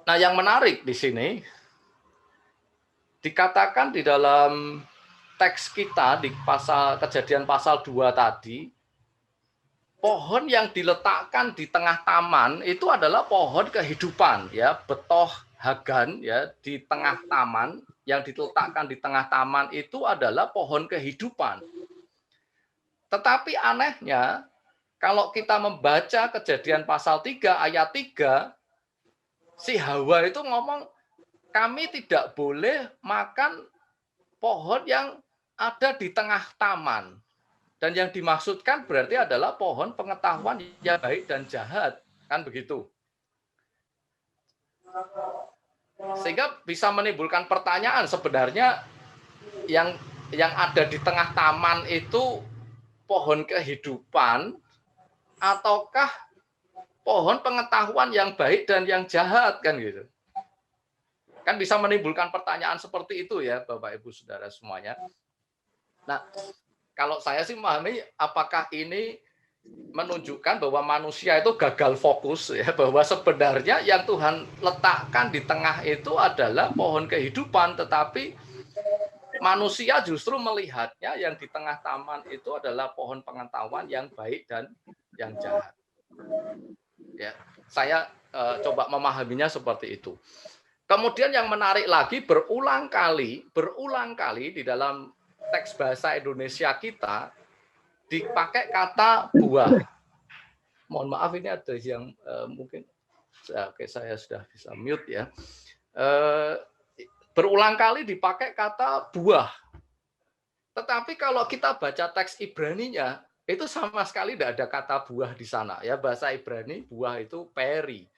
Nah, yang menarik di sini dikatakan di dalam teks kita di Kejadian pasal 2 tadi, pohon yang diletakkan di tengah taman itu adalah pohon kehidupan ya, betoh hagan ya, di tengah taman, yang diletakkan di tengah taman itu adalah pohon kehidupan. Tetapi anehnya kalau kita membaca Kejadian pasal 3 ayat 3, si Hawa itu ngomong, kami tidak boleh makan pohon yang ada di tengah taman. Dan yang dimaksudkan berarti adalah pohon pengetahuan yang baik dan jahat. Kan begitu. Sehingga bisa menimbulkan pertanyaan, sebenarnya yang ada di tengah taman itu pohon kehidupan ataukah pohon pengetahuan yang baik dan yang jahat, kan gitu. Kan bisa menimbulkan pertanyaan seperti itu ya Bapak Ibu Saudara semuanya. Nah, kalau saya sih memahami apakah ini menunjukkan bahwa manusia itu gagal fokus ya, bahwa sebenarnya yang Tuhan letakkan di tengah itu adalah pohon kehidupan, tetapi manusia justru melihatnya yang di tengah taman itu adalah pohon pengetahuan yang baik dan yang jahat. Ya, saya coba memahaminya seperti itu. Kemudian yang menarik lagi, berulang kali di dalam teks bahasa Indonesia kita dipakai kata buah. Mohon maaf, ini ada yang mungkin, oke, saya sudah bisa mute ya. Berulang kali dipakai kata buah. Tetapi kalau kita baca teks Ibraninya, itu sama sekali tidak ada kata buah di sana. Ya, bahasa Ibrani buah itu peri.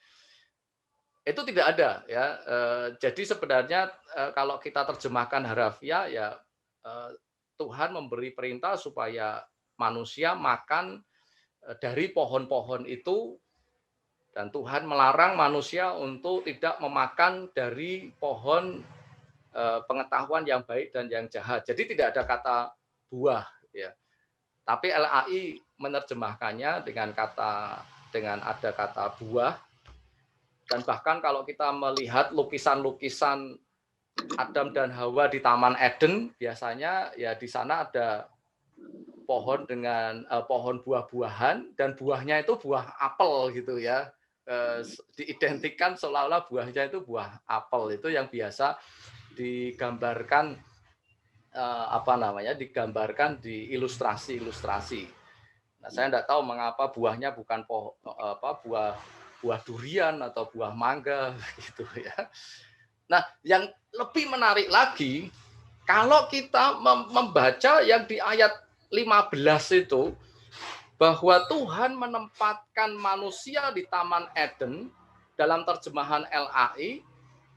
Itu tidak ada ya. Jadi sebenarnya kalau kita terjemahkan harafiah ya, Tuhan memberi perintah supaya manusia makan dari pohon-pohon itu, dan Tuhan melarang manusia untuk tidak memakan dari pohon pengetahuan yang baik dan yang jahat. Jadi tidak ada kata buah ya. Tapi LAI menerjemahkannya dengan ada kata buah. Dan bahkan kalau kita melihat lukisan-lukisan Adam dan Hawa di Taman Eden, biasanya ya di sana ada pohon dengan pohon buah-buahan, dan buahnya itu buah apel gitu ya. Diidentikan seolah-olah buahnya itu buah apel, itu yang biasa digambarkan digambarkan di ilustrasi-ilustrasi. Nah, saya tidak tahu mengapa buahnya bukan buah durian atau buah mangga gitu ya. Nah, yang lebih menarik lagi, kalau kita membaca yang di ayat 15 itu, bahwa Tuhan menempatkan manusia di Taman Eden, dalam terjemahan LAI,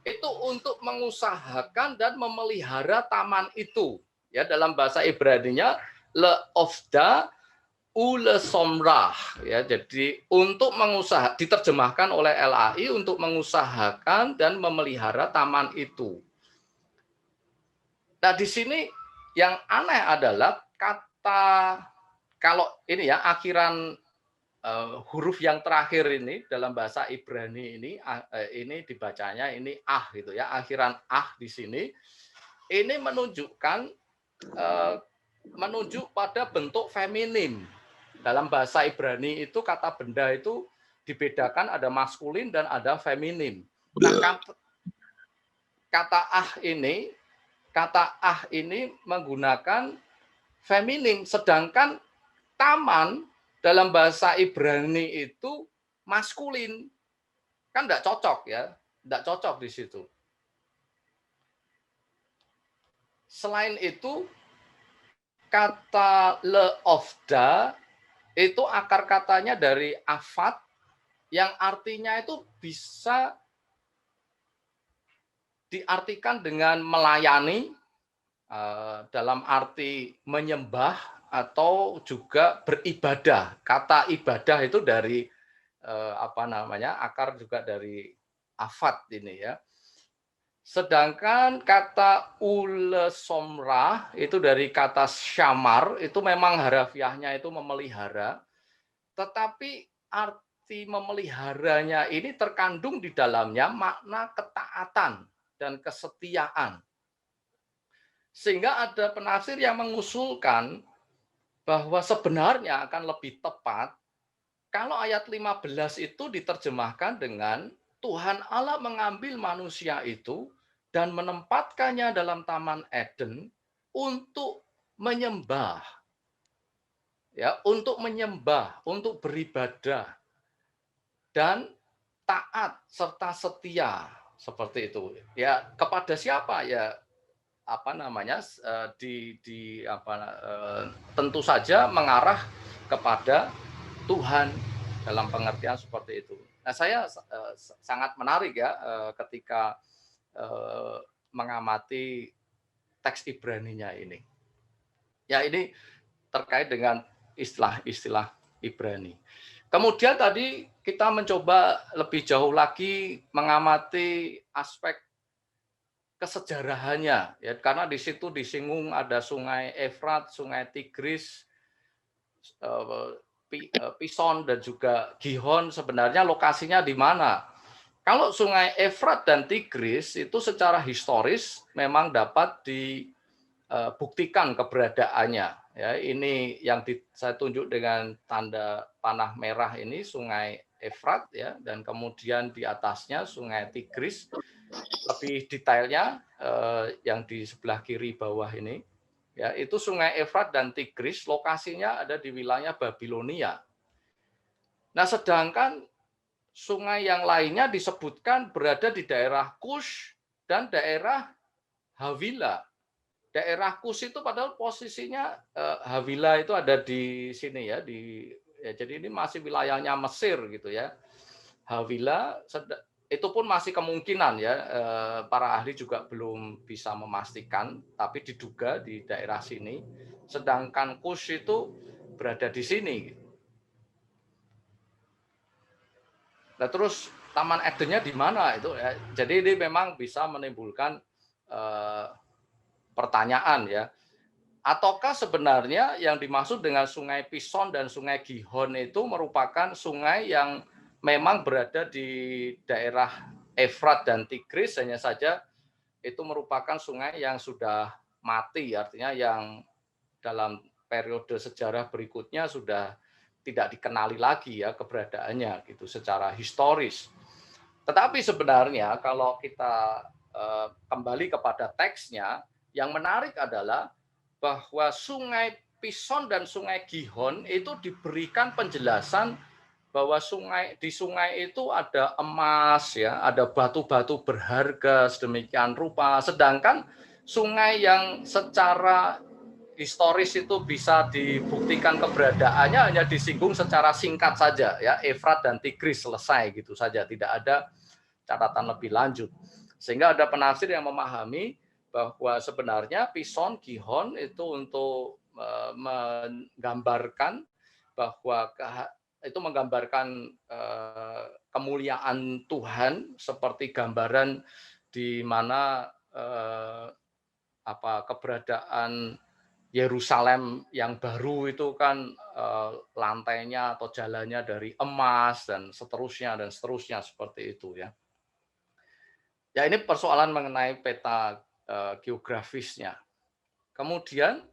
itu untuk mengusahakan dan memelihara taman itu. Ya, dalam bahasa Ibraninya, le'ofda ulesomrah, ya, jadi untuk diterjemahkan oleh LAI untuk mengusahakan dan memelihara taman itu. Nah, di sini yang aneh adalah kalau ini ya, akhiran huruf yang terakhir ini dalam bahasa Ibrani ini dibacanya ini gitu ya, akhiran di sini ini menunjuk pada bentuk feminim. Dalam bahasa Ibrani itu kata benda itu dibedakan, ada maskulin dan ada feminim. Nah, kata ini menggunakan feminim, sedangkan taman dalam bahasa Ibrani itu maskulin. Kan enggak cocok ya, enggak cocok di situ. Selain itu, kata le'ofda itu akar katanya dari afat, yang artinya itu bisa diartikan dengan melayani, dalam arti menyembah, atau juga beribadah. Kata ibadah itu dari akar juga dari afat ini ya. Sedangkan kata ulesomrah itu dari kata syamar, itu memang harafiahnya itu memelihara, tetapi arti memeliharanya ini terkandung di dalamnya makna ketaatan dan kesetiaan. Sehingga ada penafsir yang mengusulkan bahwa sebenarnya akan lebih tepat kalau ayat 15 itu diterjemahkan dengan Tuhan Allah mengambil manusia itu dan menempatkannya dalam Taman Eden untuk menyembah. Ya, untuk menyembah, untuk beribadah dan taat serta setia, seperti itu. Ya, kepada siapa ya? Tentu saja mengarah kepada Tuhan dalam pengertian seperti itu. Nah, saya sangat menarik ya ketika mengamati teks Ibraninya ini. Ya, ini terkait dengan istilah-istilah Ibrani. Kemudian tadi kita mencoba lebih jauh lagi mengamati aspek kesejarahannya, ya, karena di situ disinggung ada Sungai Efrat, Sungai Tigris, Pison dan juga Gihon. Sebenarnya lokasinya di mana? Kalau Sungai Efrat dan Tigris itu secara historis memang dapat dibuktikan keberadaannya. Ya, ini yang saya tunjuk dengan tanda panah merah ini Sungai Efrat, ya, dan kemudian di atasnya Sungai Tigris. Lebih detailnya yang di sebelah kiri bawah ini, ya, itu Sungai Efrat dan Tigris lokasinya ada di wilayah Babilonia. Nah, sedangkan sungai yang lainnya disebutkan berada di daerah Kush dan daerah Havila. Daerah Kush itu padahal posisinya Havila itu ada di sini, ya, jadi ini masih wilayahnya Mesir gitu, ya. Havila itu pun masih kemungkinan, ya, para ahli juga belum bisa memastikan, tapi diduga di daerah sini. Sedangkan Kush itu berada di sini. Nah, terus Taman Edennya di mana itu, ya? Jadi ini memang bisa menimbulkan pertanyaan, ya. Ataukah sebenarnya yang dimaksud dengan Sungai Pison dan Sungai Gihon itu merupakan sungai yang memang berada di daerah Efrat dan Tigris, hanya saja itu merupakan sungai yang sudah mati, artinya yang dalam periode sejarah berikutnya sudah tidak dikenali lagi, ya, keberadaannya gitu secara historis. Tetapi sebenarnya kalau kita kembali kepada teksnya, yang menarik adalah bahwa Sungai Pison dan Sungai Gihon itu diberikan penjelasan bahwa di sungai itu ada emas, ya, ada batu-batu berharga sedemikian rupa. Sedangkan sungai yang secara historis itu bisa dibuktikan keberadaannya hanya disinggung secara singkat saja, ya, Efrat dan Tigris, selesai gitu saja, tidak ada catatan lebih lanjut. Sehingga ada penafsir yang memahami bahwa sebenarnya Pison Gihon itu untuk menggambarkan bahwa itu menggambarkan kemuliaan Tuhan, seperti gambaran di mana keberadaan Yerusalem yang baru itu kan lantainya atau jalannya dari emas dan seterusnya seperti itu, ya. Ya, ini persoalan mengenai peta geografisnya. Kemudian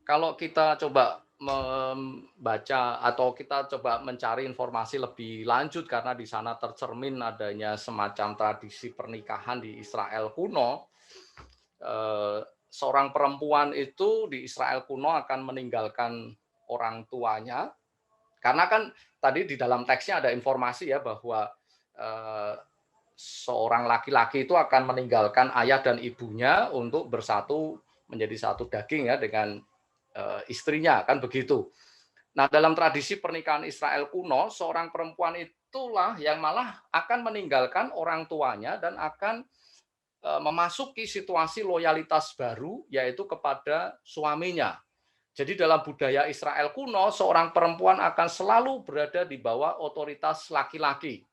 kalau kita coba membaca atau kita coba mencari informasi lebih lanjut, karena di sana tercermin adanya semacam tradisi pernikahan di Israel kuno. Seorang perempuan itu di Israel kuno akan meninggalkan orang tuanya, karena kan tadi di dalam teksnya ada informasi, ya, bahwa seorang laki-laki itu akan meninggalkan ayah dan ibunya untuk bersatu menjadi satu daging, ya, dengan istrinya, kan begitu. Nah, dalam tradisi pernikahan Israel kuno, seorang perempuan itulah yang malah akan meninggalkan orang tuanya dan akan memasuki situasi loyalitas baru, yaitu kepada suaminya. Jadi dalam budaya Israel kuno, seorang perempuan akan selalu berada di bawah otoritas laki-laki.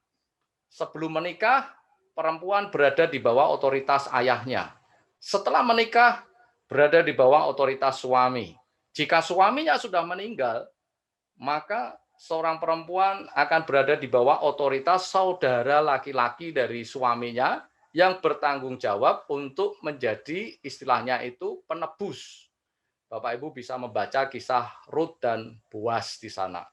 Sebelum menikah, perempuan berada di bawah otoritas ayahnya. Setelah menikah, berada di bawah otoritas suami. Jika suaminya sudah meninggal, maka seorang perempuan akan berada di bawah otoritas saudara laki-laki dari suaminya, yang bertanggung jawab untuk menjadi, istilahnya itu, penebus. Bapak Ibu bisa membaca kisah Rut dan Boaz di sana.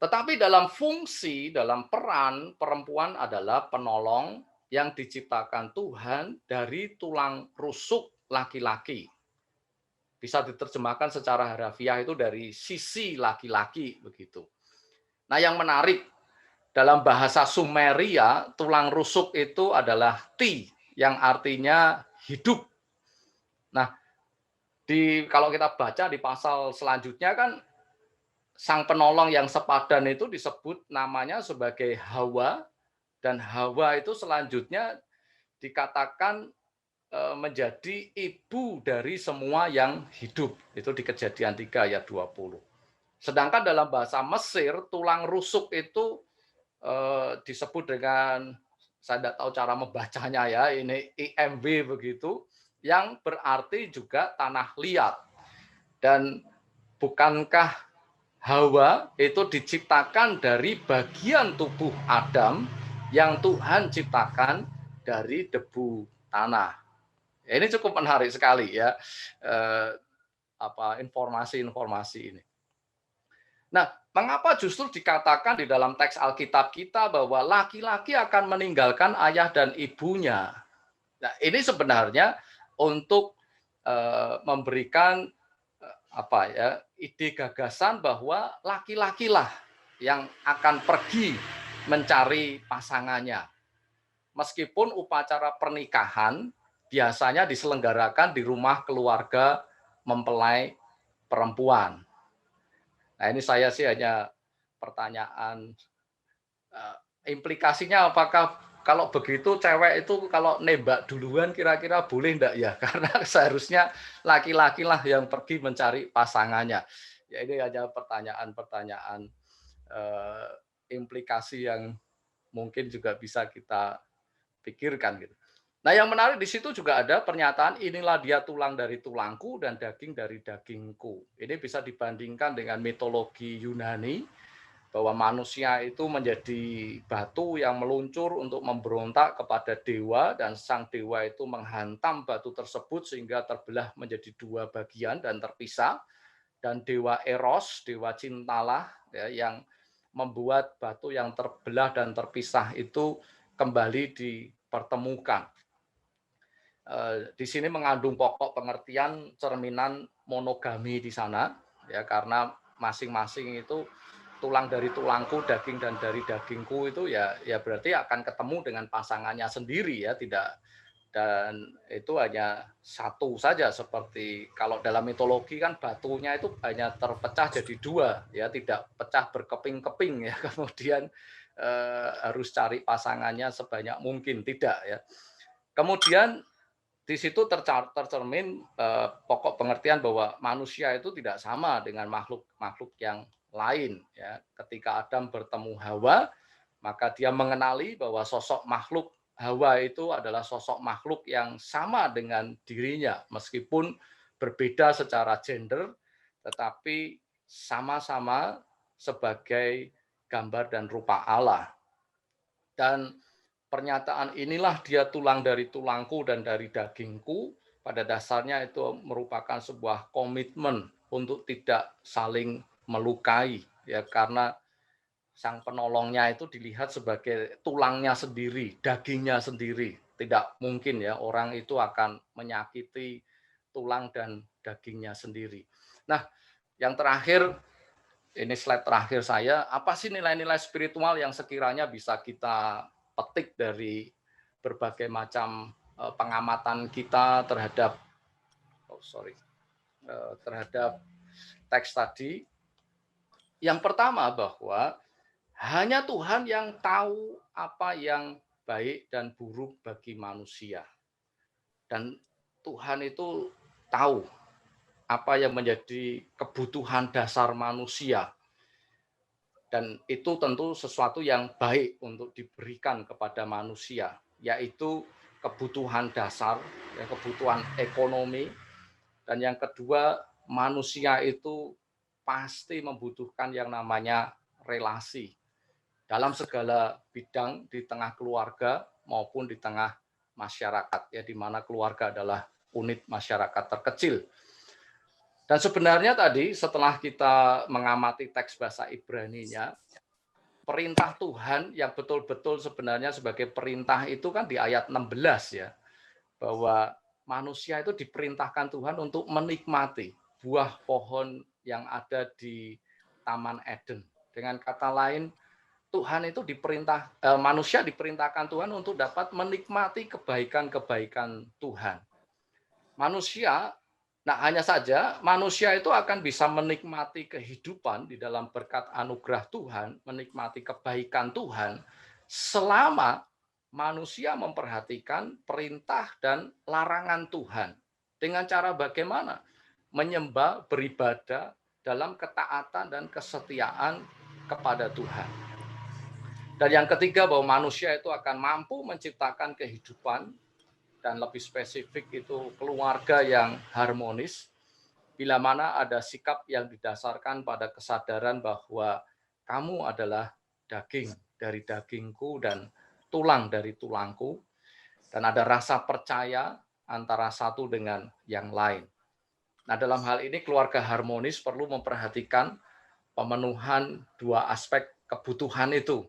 Tetapi dalam fungsi, dalam peran, perempuan adalah penolong yang diciptakan Tuhan dari tulang rusuk laki-laki. Bisa diterjemahkan secara harafiah itu dari sisi laki-laki, begitu. Nah, yang menarik, dalam bahasa Sumeria, tulang rusuk itu adalah ti, yang artinya hidup. Nah, kalau kita baca di pasal selanjutnya kan, sang penolong yang sepadan itu disebut namanya sebagai Hawa, dan Hawa itu selanjutnya dikatakan menjadi ibu dari semua yang hidup. Itu di Kejadian 3 ayat 20. Sedangkan dalam bahasa Mesir, tulang rusuk itu disebut dengan saya tidak tahu cara membacanya ya, ini IMB begitu, yang berarti juga tanah liat. Dan bukankah Hawa itu diciptakan dari bagian tubuh Adam yang Tuhan ciptakan dari debu tanah. Ini cukup menarik sekali ya, informasi-informasi ini. Nah, mengapa justru dikatakan di dalam teks Alkitab kita bahwa laki-laki akan meninggalkan ayah dan ibunya? Nah, ini sebenarnya untuk memberikan ide gagasan bahwa laki-lakilah yang akan pergi mencari pasangannya. Meskipun upacara pernikahan biasanya diselenggarakan di rumah keluarga mempelai perempuan. Nah, ini saya sih hanya pertanyaan, implikasinya apakah kalau begitu cewek itu kalau nembak duluan kira-kira boleh enggak ya? Karena seharusnya laki-laki lah yang pergi mencari pasangannya. Ya, ini hanya pertanyaan-pertanyaan implikasi yang mungkin juga bisa kita pikirkan gitu. Nah, yang menarik di situ juga ada pernyataan inilah dia tulang dari tulangku dan daging dari dagingku. Ini bisa dibandingkan dengan mitologi Yunani bahwa manusia itu menjadi batu yang meluncur untuk memberontak kepada dewa dan sang dewa itu menghantam batu tersebut sehingga terbelah menjadi dua bagian dan terpisah. Dan dewa Eros, dewa cintalah ya, yang membuat batu yang terbelah dan terpisah itu kembali dipertemukan. Di sini mengandung pokok pengertian cerminan monogami di sana ya, karena masing-masing itu tulang dari tulangku, daging dan dari dagingku itu ya berarti akan ketemu dengan pasangannya sendiri ya, tidak, dan itu hanya satu saja, seperti kalau dalam mitologi kan batunya itu hanya terpecah jadi dua ya, tidak pecah berkeping-keping ya, kemudian harus cari pasangannya sebanyak mungkin, tidak ya. Kemudian di situ tercermin pokok pengertian bahwa manusia itu tidak sama dengan makhluk-makhluk yang lain ya. Ketika Adam bertemu Hawa, maka dia mengenali bahwa sosok makhluk Hawa itu adalah sosok makhluk yang sama dengan dirinya, meskipun berbeda secara gender, tetapi sama-sama sebagai gambar dan rupa Allah. Dan pernyataan inilah dia tulang dari tulangku dan dari dagingku, pada dasarnya itu merupakan sebuah komitmen untuk tidak saling melukai ya, karena sang penolongnya itu dilihat sebagai tulangnya sendiri, dagingnya sendiri. Tidak mungkin ya orang itu akan menyakiti tulang dan dagingnya sendiri. Nah, yang terakhir, ini slide terakhir saya, apa sih nilai-nilai spiritual yang sekiranya bisa kita petik dari berbagai macam pengamatan kita terhadap terhadap teks tadi. Yang pertama bahwa hanya Tuhan yang tahu apa yang baik dan buruk bagi manusia. Dan Tuhan itu tahu apa yang menjadi kebutuhan dasar manusia. Dan itu tentu sesuatu yang baik untuk diberikan kepada manusia, yaitu kebutuhan dasar, ya, kebutuhan ekonomi. Dan yang kedua, manusia itu pasti membutuhkan yang namanya relasi dalam segala bidang, di tengah keluarga maupun di tengah masyarakat, ya, di mana keluarga adalah unit masyarakat terkecil. Dan sebenarnya tadi setelah kita mengamati teks bahasa Ibrani-nya, perintah Tuhan yang betul-betul sebenarnya sebagai perintah itu kan di ayat 16 ya, bahwa manusia itu diperintahkan Tuhan untuk menikmati buah pohon yang ada di Taman Eden. Dengan kata lain, Tuhan itu manusia diperintahkan Tuhan untuk dapat menikmati kebaikan-kebaikan Tuhan. Hanya saja manusia itu akan bisa menikmati kehidupan di dalam berkat anugerah Tuhan, menikmati kebaikan Tuhan, selama manusia memperhatikan perintah dan larangan Tuhan. Dengan cara bagaimana? Menyembah, beribadah dalam ketaatan dan kesetiaan kepada Tuhan. Dan yang ketiga, bahwa manusia itu akan mampu menciptakan kehidupan, dan lebih spesifik itu keluarga yang harmonis, bila mana ada sikap yang didasarkan pada kesadaran bahwa kamu adalah daging dari dagingku dan tulang dari tulangku, dan ada rasa percaya antara satu dengan yang lain. Nah, dalam hal ini keluarga harmonis perlu memperhatikan pemenuhan dua aspek kebutuhan itu,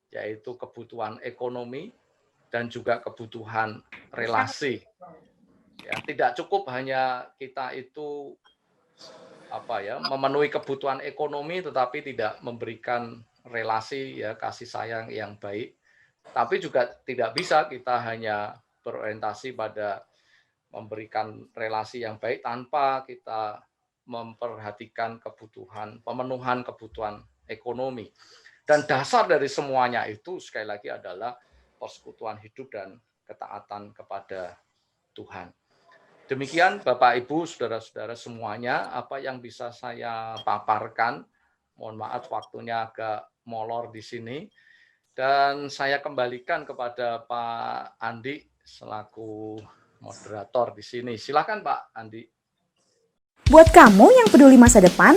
yaitu kebutuhan ekonomi dan juga kebutuhan relasi. Ya, tidak cukup hanya kita itu memenuhi kebutuhan ekonomi tetapi tidak memberikan relasi, ya, kasih sayang yang baik. Tapi juga tidak bisa kita hanya berorientasi pada memberikan relasi yang baik tanpa kita memperhatikan pemenuhan kebutuhan ekonomi. Dan dasar dari semuanya itu sekali lagi adalah persekutuan hidup dan ketaatan kepada Tuhan. Demikian Bapak Ibu, saudara-saudara semuanya, apa yang bisa saya paparkan. Mohon maaf waktunya agak molor di sini. Dan saya kembalikan kepada Pak Andi selaku moderator di sini. Silakan Pak Andi. Buat kamu yang peduli masa depan,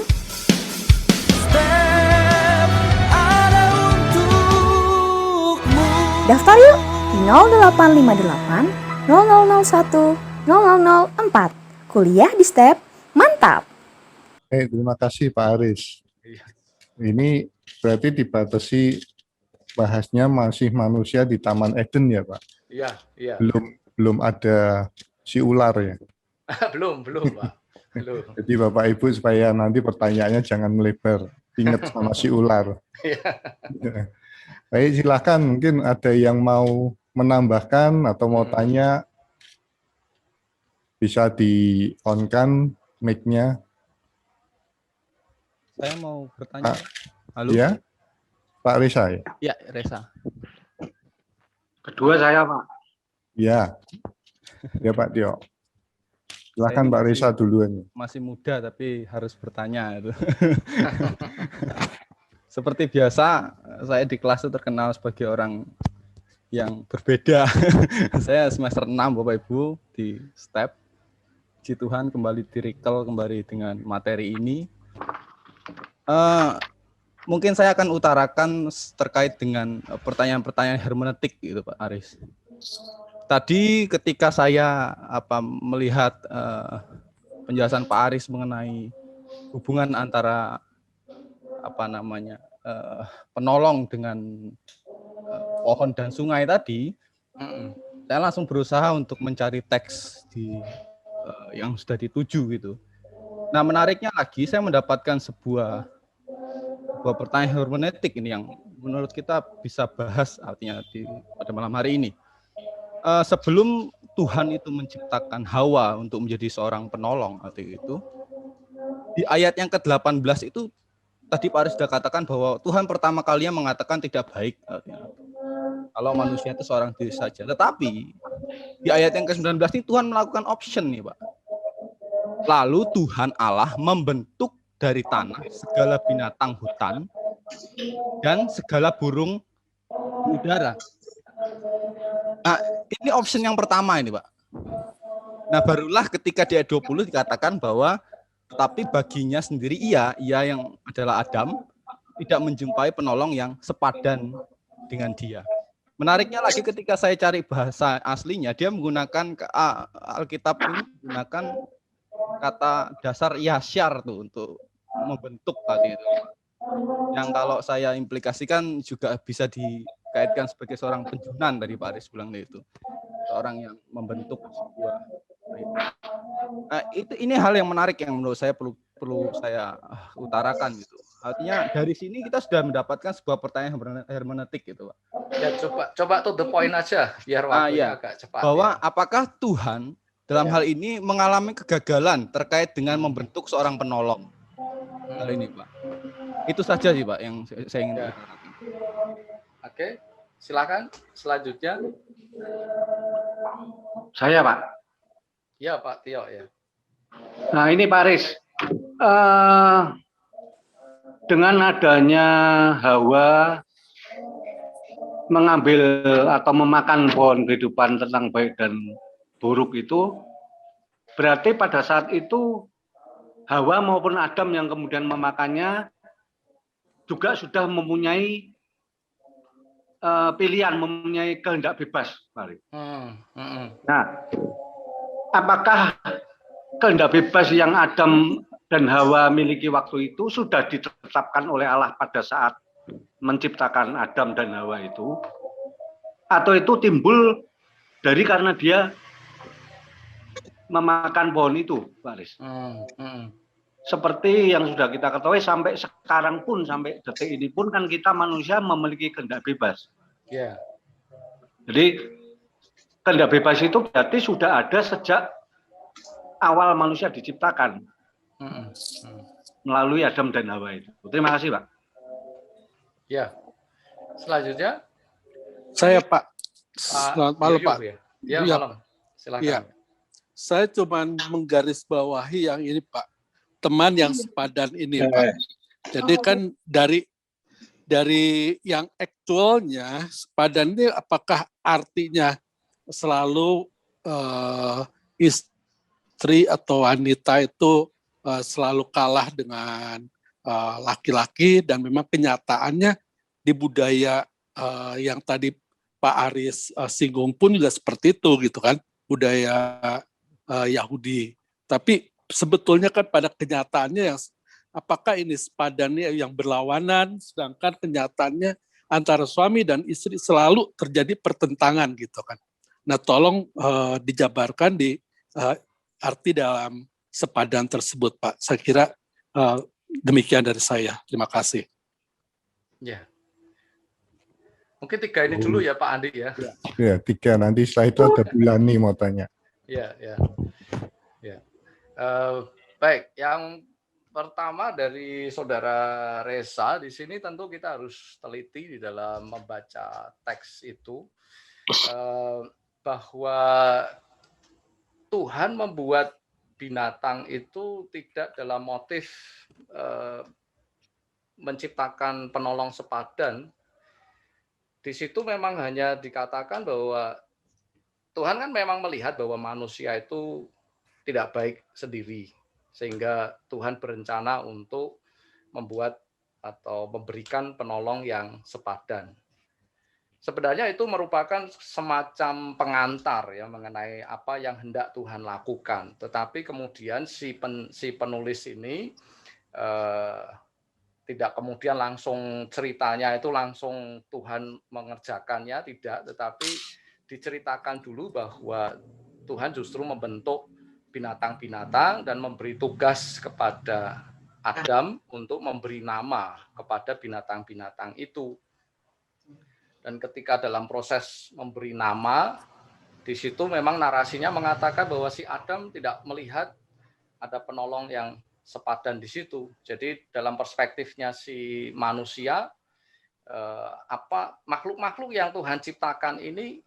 Step ada untukmu. daftar yuk di 0858 0001 0004. Kuliah di STEP, mantap! Terima kasih Pak Aris. Iya. Ini berarti dibatasi bahasnya masih manusia di Taman Eden ya Pak? Iya, iya. Belum ada si ular ya? belum Pak. Belum. Jadi Bapak Ibu supaya nanti pertanyaannya jangan melebar, ingat sama si ular. Baik, silakan, mungkin ada yang mau menambahkan atau mau tanya, bisa di-on-kan mic-nya. Saya mau bertanya. Halo? Ya, Pak Reza ya? Ya, Reza. Kedua saya, Pak. Ya, ya Pak Tio. Silakan Pak Reza duluan. Masih muda tapi harus bertanya itu. Seperti biasa, saya di kelas itu terkenal sebagai orang yang berbeda. Saya semester 6 Bapak Ibu di STEP. Puji Tuhan kembali di-recall kembali dengan materi ini. Mungkin saya akan utarakan terkait dengan pertanyaan-pertanyaan hermeneutik gitu Pak Aris. Tadi ketika saya melihat penjelasan Pak Aris mengenai hubungan antara penolong dengan pohon dan sungai tadi, saya langsung berusaha untuk mencari teks yang sudah dituju gitu. Nah, menariknya lagi saya mendapatkan sebuah pertanyaan hermeneutik ini yang menurut kita bisa bahas artinya pada malam hari ini. Sebelum Tuhan itu menciptakan Hawa untuk menjadi seorang penolong arti itu, di ayat yang ke-18 itu tadi Pak Aris sudah katakan bahwa Tuhan pertama kalinya mengatakan tidak baik artinya, kalau manusia itu seorang diri saja. Tetapi di ayat yang ke-19 ini Tuhan melakukan option nih Pak. Lalu Tuhan Allah membentuk dari tanah segala binatang hutan dan segala burung udara. Nah, ini option yang pertama ini Pak. Nah, barulah ketika di ayat 20 dikatakan bahwa tetapi baginya sendiri ia yang adalah Adam tidak menjumpai penolong yang sepadan dengan dia. Menariknya lagi ketika saya cari bahasa aslinya, dia menggunakan Alkitab ini menggunakan kata dasar yasyar tuh untuk membentuk tadi itu. Yang kalau saya implikasikan juga bisa dikaitkan sebagai seorang penjunan dari Pak Aris bilang itu. Seorang yang membentuk sebuah. Nah, ini hal yang menarik yang menurut saya perlu saya utarakan gitu. Artinya dari sini kita sudah mendapatkan sebuah pertanyaan hermeneutik gitu, Pak. Ya, coba to the point aja biar waktunya agak cepat. Bahwa apakah Tuhan dalam hal ini mengalami kegagalan terkait dengan membentuk seorang penolong? Hal ini, Pak. Itu saja sih, Pak, yang saya ingin utarakan. Oke, silakan selanjutnya. Saya, Pak. Ya, Pak Tio ya. Nah, ini Pak Aris. Dengan adanya Hawa mengambil atau memakan pohon kehidupan tentang baik dan buruk itu, berarti pada saat itu Hawa maupun Adam yang kemudian memakannya juga sudah mempunyai pilihan, mempunyai kehendak bebas, Pak Aris. Nah, apakah kehendak bebas yang Adam dan Hawa miliki waktu itu sudah ditetapkan oleh Allah pada saat menciptakan Adam dan Hawa itu, atau itu timbul dari karena dia memakan pohon itu, Pak Aris? Seperti yang sudah kita ketahui sampai sekarang pun, sampai detik ini pun kan kita manusia memiliki kehendak bebas. Jadi kehendak bebas itu berarti sudah ada sejak awal manusia diciptakan melalui Adam dan Hawa itu. Terima kasih, Pak. Ya, selanjutnya saya Pak. Selamat malam Pak. Ya, malam. Silakan. Ya. Saya cuma menggarisbawahi yang ini Pak. Teman yang sepadan ini Pak. Jadi kan dari yang aktualnya sepadan ini apakah artinya selalu istri atau wanita itu selalu kalah dengan laki-laki, dan memang kenyataannya di budaya yang tadi Pak Aris singgung pun juga seperti itu gitu kan, budaya Yahudi. Tapi sebetulnya kan pada kenyataannya yang apakah ini sepadannya yang berlawanan, sedangkan kenyataannya antara suami dan istri selalu terjadi pertentangan gitu kan. Nah, tolong dijabarkan di arti dalam sepadan tersebut, Pak. Saya kira demikian dari saya. Terima kasih. Ya. Mungkin 3 ini dulu ya Pak Andi ya. Ya, 3. Nanti setelah itu ada Bulani mau tanya. Ya. Baik, yang pertama dari Saudara Reza, di sini tentu kita harus teliti di dalam membaca teks itu, bahwa Tuhan membuat binatang itu tidak dalam motif menciptakan penolong sepadan. Di situ memang hanya dikatakan bahwa Tuhan kan memang melihat bahwa manusia itu tidak baik sendiri, sehingga Tuhan berencana untuk membuat atau memberikan penolong yang sepadan. Sebenarnya itu merupakan semacam pengantar ya mengenai apa yang hendak Tuhan lakukan. Tetapi kemudian si penulis ini tidak kemudian langsung ceritanya itu langsung Tuhan mengerjakannya, tidak. Tetapi diceritakan dulu bahwa Tuhan justru membentuk binatang-binatang dan memberi tugas kepada Adam untuk memberi nama kepada binatang-binatang itu. Dan ketika dalam proses memberi nama, di situ memang narasinya mengatakan bahwa si Adam tidak melihat ada penolong yang sepadan di situ. Jadi dalam perspektifnya si manusia, makhluk-makhluk yang Tuhan ciptakan ini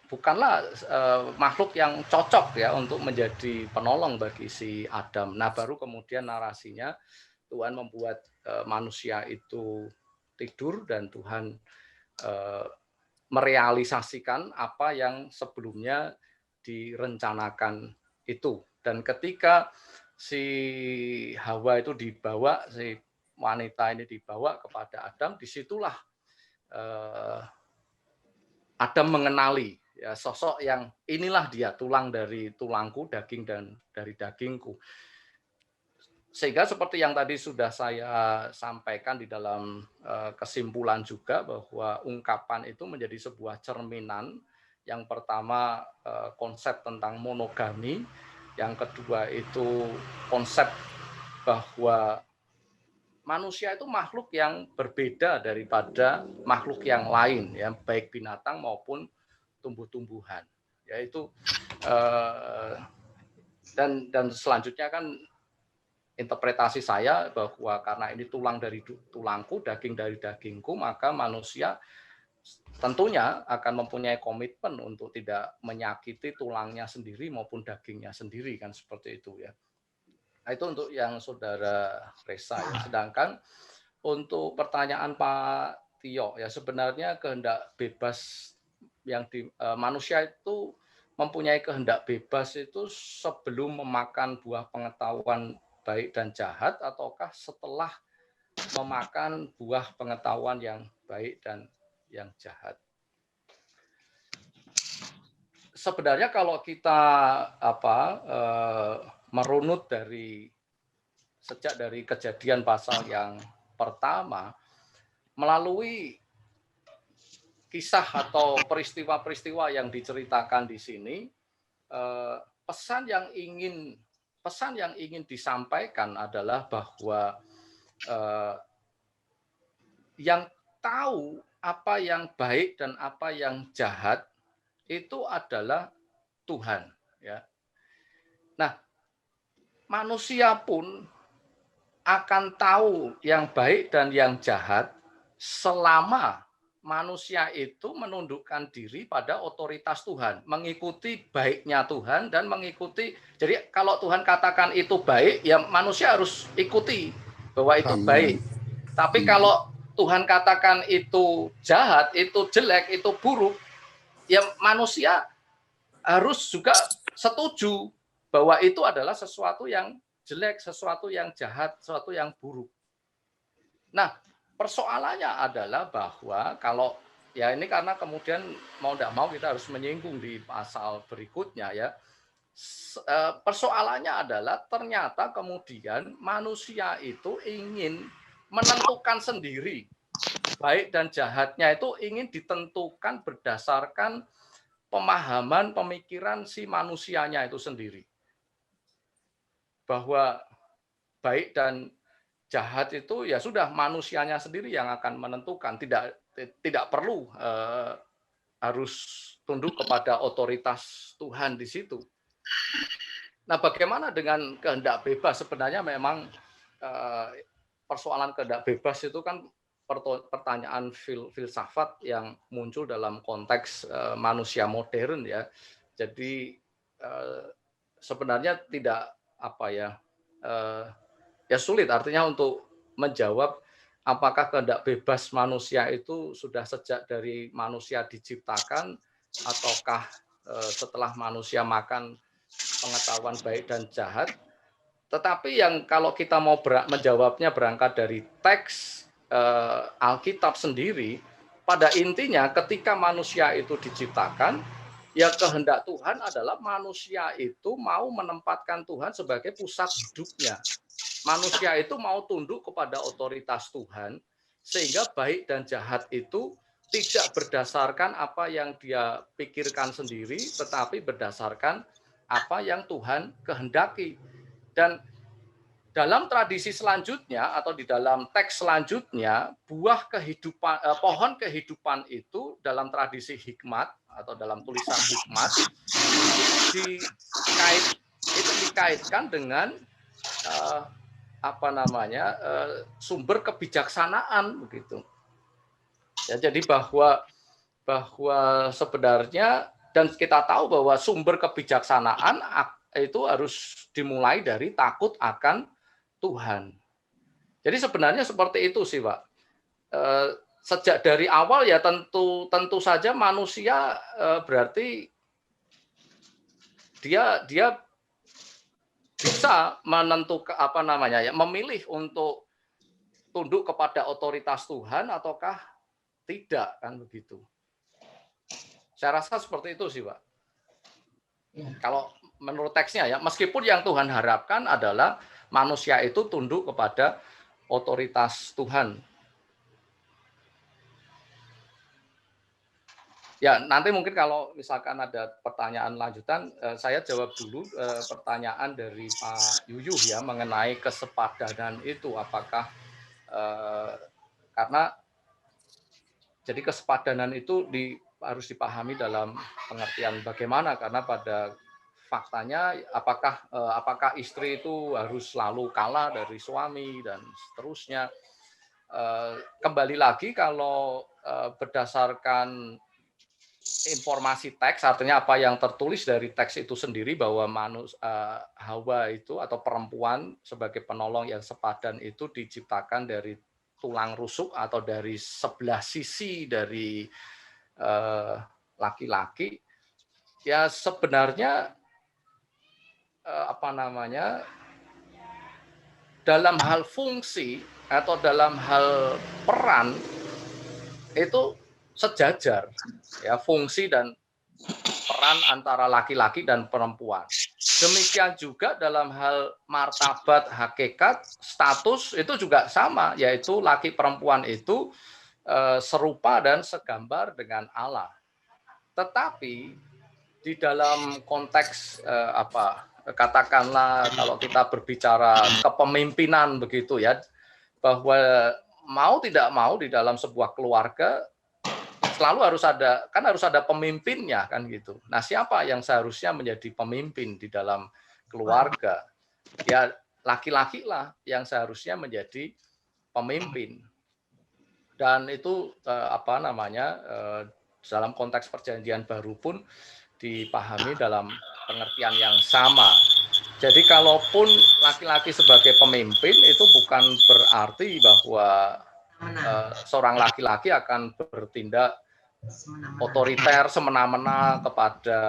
bukanlah makhluk yang cocok ya untuk menjadi penolong bagi si Adam. Nah, baru kemudian narasinya Tuhan membuat manusia itu tidur dan Tuhan merealisasikan apa yang sebelumnya direncanakan itu. Dan ketika si Hawa itu dibawa, si wanita ini dibawa kepada Adam, disitulah Adam mengenali ya, sosok yang inilah dia, tulang dari tulangku, daging dan dari dagingku. Sehingga seperti yang tadi sudah saya sampaikan di dalam kesimpulan juga, bahwa ungkapan itu menjadi sebuah cerminan. Yang pertama konsep tentang monogami, yang kedua itu konsep bahwa manusia itu makhluk yang berbeda daripada makhluk yang lain, ya, baik binatang maupun tumbuh-tumbuhan. Yaitu dan selanjutnya kan interpretasi saya bahwa karena ini tulang dari tulangku, daging dari dagingku, maka manusia tentunya akan mempunyai komitmen untuk tidak menyakiti tulangnya sendiri maupun dagingnya sendiri, kan seperti itu ya. Nah, itu untuk yang Saudara Reza ya. Sedangkan untuk pertanyaan Pak Tio, ya sebenarnya kehendak bebas yang manusia itu mempunyai kehendak bebas itu sebelum memakan buah pengetahuan baik dan jahat, ataukah setelah memakan buah pengetahuan yang baik dan yang jahat? Sebenarnya kalau kita merunut sejak dari kejadian pasal yang pertama, melalui kisah atau peristiwa-peristiwa yang diceritakan di sini, pesan yang ingin disampaikan adalah bahwa yang tahu apa yang baik dan apa yang jahat itu adalah Tuhan, ya. Nah, manusia pun akan tahu yang baik dan yang jahat selama manusia itu menundukkan diri pada otoritas Tuhan, mengikuti baiknya Tuhan dan mengikuti. Jadi kalau Tuhan katakan itu baik, ya manusia harus ikuti bahwa itu baik. Tapi kalau Tuhan katakan itu jahat, itu jelek, itu buruk, ya manusia harus juga setuju bahwa itu adalah sesuatu yang jelek, sesuatu yang jahat, sesuatu yang buruk. Nah, persoalannya adalah bahwa kalau ya ini karena kemudian mau tidak mau kita harus menyinggung di pasal berikutnya ya. Persoalannya adalah ternyata kemudian manusia itu ingin menentukan sendiri baik dan jahatnya itu ingin ditentukan berdasarkan pemahaman pemikiran si manusianya itu sendiri. Bahwa baik dan jahat itu ya sudah manusianya sendiri yang akan menentukan, tidak perlu harus tunduk kepada otoritas Tuhan di situ. Nah, bagaimana dengan kehendak bebas? Sebenarnya memang persoalan kehendak bebas itu kan pertanyaan filsafat yang muncul dalam konteks manusia modern ya. Jadi sebenarnya tidak ya sulit artinya untuk menjawab apakah kehendak bebas manusia itu sudah sejak dari manusia diciptakan ataukah setelah manusia makan pengetahuan baik dan jahat. Tetapi yang kalau kita mau menjawabnya berangkat dari teks Alkitab sendiri, pada intinya ketika manusia itu diciptakan, ya kehendak Tuhan adalah manusia itu mau menempatkan Tuhan sebagai pusat hidupnya. Manusia itu mau tunduk kepada otoritas Tuhan, sehingga baik dan jahat itu tidak berdasarkan apa yang dia pikirkan sendiri, tetapi berdasarkan apa yang Tuhan kehendaki. Dan dalam tradisi selanjutnya atau di dalam teks selanjutnya, buah kehidupan, pohon kehidupan itu dalam tradisi hikmat atau dalam tulisan hikmat itu dikaitkan dengan sumber kebijaksanaan begitu. Ya, jadi bahwa sebenarnya dan kita tahu bahwa sumber kebijaksanaan itu harus dimulai dari takut akan Tuhan. Jadi sebenarnya seperti itu sih, Pak. Sejak dari awal ya tentu saja manusia berarti dia bisa menentukan memilih untuk tunduk kepada otoritas Tuhan ataukah tidak, kan begitu. Saya rasa seperti itu sih, Pak. Kalau menurut teksnya ya, meskipun yang Tuhan harapkan adalah manusia itu tunduk kepada otoritas Tuhan. Ya, nanti mungkin kalau misalkan ada pertanyaan lanjutan, saya jawab dulu pertanyaan dari Pak Yuyuh ya mengenai kesepadanan itu. Apakah karena jadi kesepadanan itu harus dipahami dalam pengertian bagaimana, karena pada faktanya apakah istri itu harus selalu kalah dari suami dan seterusnya. Kembali lagi kalau berdasarkan informasi teks, artinya apa yang tertulis dari teks itu sendiri bahwa Hawa itu atau perempuan sebagai penolong yang sepadan itu diciptakan dari tulang rusuk atau dari sebelah sisi dari laki-laki, ya sebenarnya dalam hal fungsi atau dalam hal peran itu sejajar, ya, fungsi dan peran antara laki-laki dan perempuan. Demikian juga dalam hal martabat, hakikat, status itu juga sama, yaitu laki perempuan itu serupa dan segambar dengan Allah. Tetapi di dalam konteks katakanlah kalau kita berbicara kepemimpinan begitu ya, bahwa mau tidak mau di dalam sebuah keluarga selalu harus ada pemimpinnya kan gitu. Nah, siapa yang seharusnya menjadi pemimpin di dalam keluarga? Ya laki-laki lah yang seharusnya menjadi pemimpin. Dan itu dalam konteks perjanjian baru pun dipahami dalam pengertian yang sama. Jadi kalaupun laki-laki sebagai pemimpin itu bukan berarti bahwa seorang laki-laki akan bertindak otoriter semena-mena kepada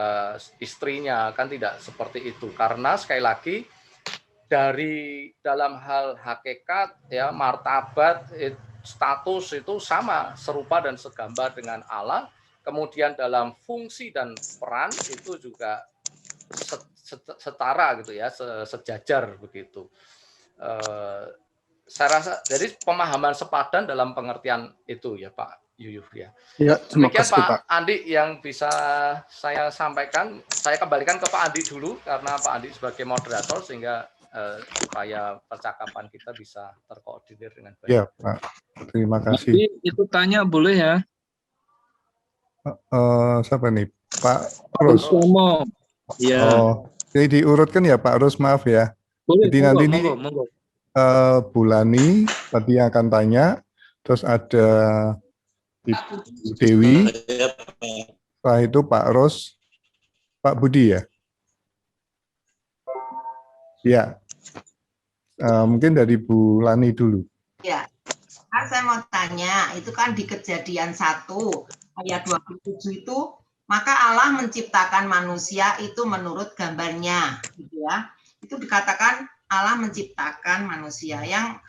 istrinya, kan tidak seperti itu. Karena sekali lagi dari dalam hal hakikat, ya, martabat, status itu sama, serupa dan segambar dengan Allah. Kemudian dalam fungsi dan peran itu juga setara gitu ya, sejajar begitu. Saya rasa jadi pemahaman sepadan dalam pengertian itu ya Pak Yuyuf ya. Ya, demikian Pak Andi yang bisa saya sampaikan. Saya kembalikan ke Pak Andi dulu karena Pak Andi sebagai moderator sehingga supaya percakapan kita bisa terkoordinir dengan baik. Ya Pak, terima kasih. Tapi itu tanya boleh ya? Siapa nih? Pak Rus. Ya. Oh, jadi diurutkan ya Pak Rus, maaf ya. Boleh, jadi nanti ini Bulani tadi yang akan tanya, terus ada Ibu Dewi, setelah itu Pak Ros, Pak Budi ya. Ya, mungkin dari Bu Lani dulu. Ya, saya mau tanya, itu kan di Kejadian 1 ayat 27 itu, maka Allah menciptakan manusia itu menurut gambarnya, gitu ya. Itu dikatakan Allah menciptakan manusia. Yang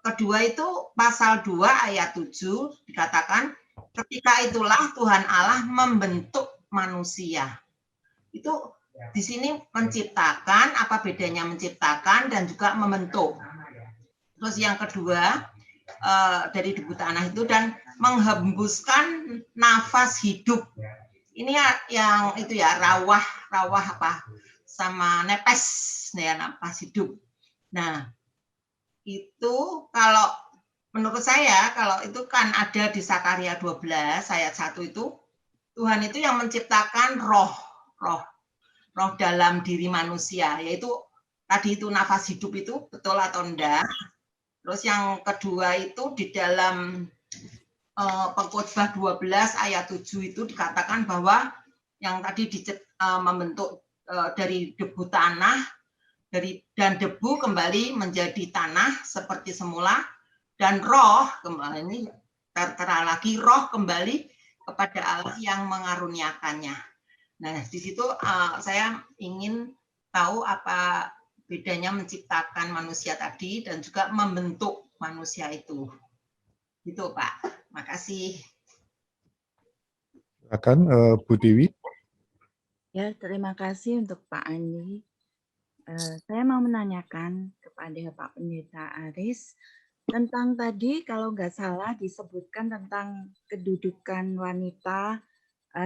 kedua itu pasal 2 ayat 7 dikatakan ketika itulah Tuhan Allah membentuk manusia. Itu di sini menciptakan, apa bedanya menciptakan dan juga membentuk. Terus yang kedua dari debu tanah itu dan menghembuskan nafas hidup. Ini yang itu ya, rawah apa sama nepes ya, nafas hidup. Nah, itu kalau menurut saya kalau itu kan ada di Sakaria 12 ayat 1 itu Tuhan itu yang menciptakan roh dalam diri manusia, yaitu tadi itu nafas hidup itu betul atau enggak. Terus yang kedua itu di dalam Pengkhotbah 12 ayat 7 itu dikatakan bahwa yang tadi membentuk dari debu tanah dan debu kembali menjadi tanah seperti semula dan roh kembali ini tertera lagi roh kembali kepada Allah yang mengaruniakannya. Nah, di situ saya ingin tahu apa bedanya menciptakan manusia tadi dan juga membentuk manusia itu. Gitu, Pak. Makasih. Silakan Bu Dewi. Ya, terima kasih untuk Pak Andi. Saya mau menanyakan kepada Pak Pendeta Aris tentang tadi kalau nggak salah disebutkan tentang kedudukan wanita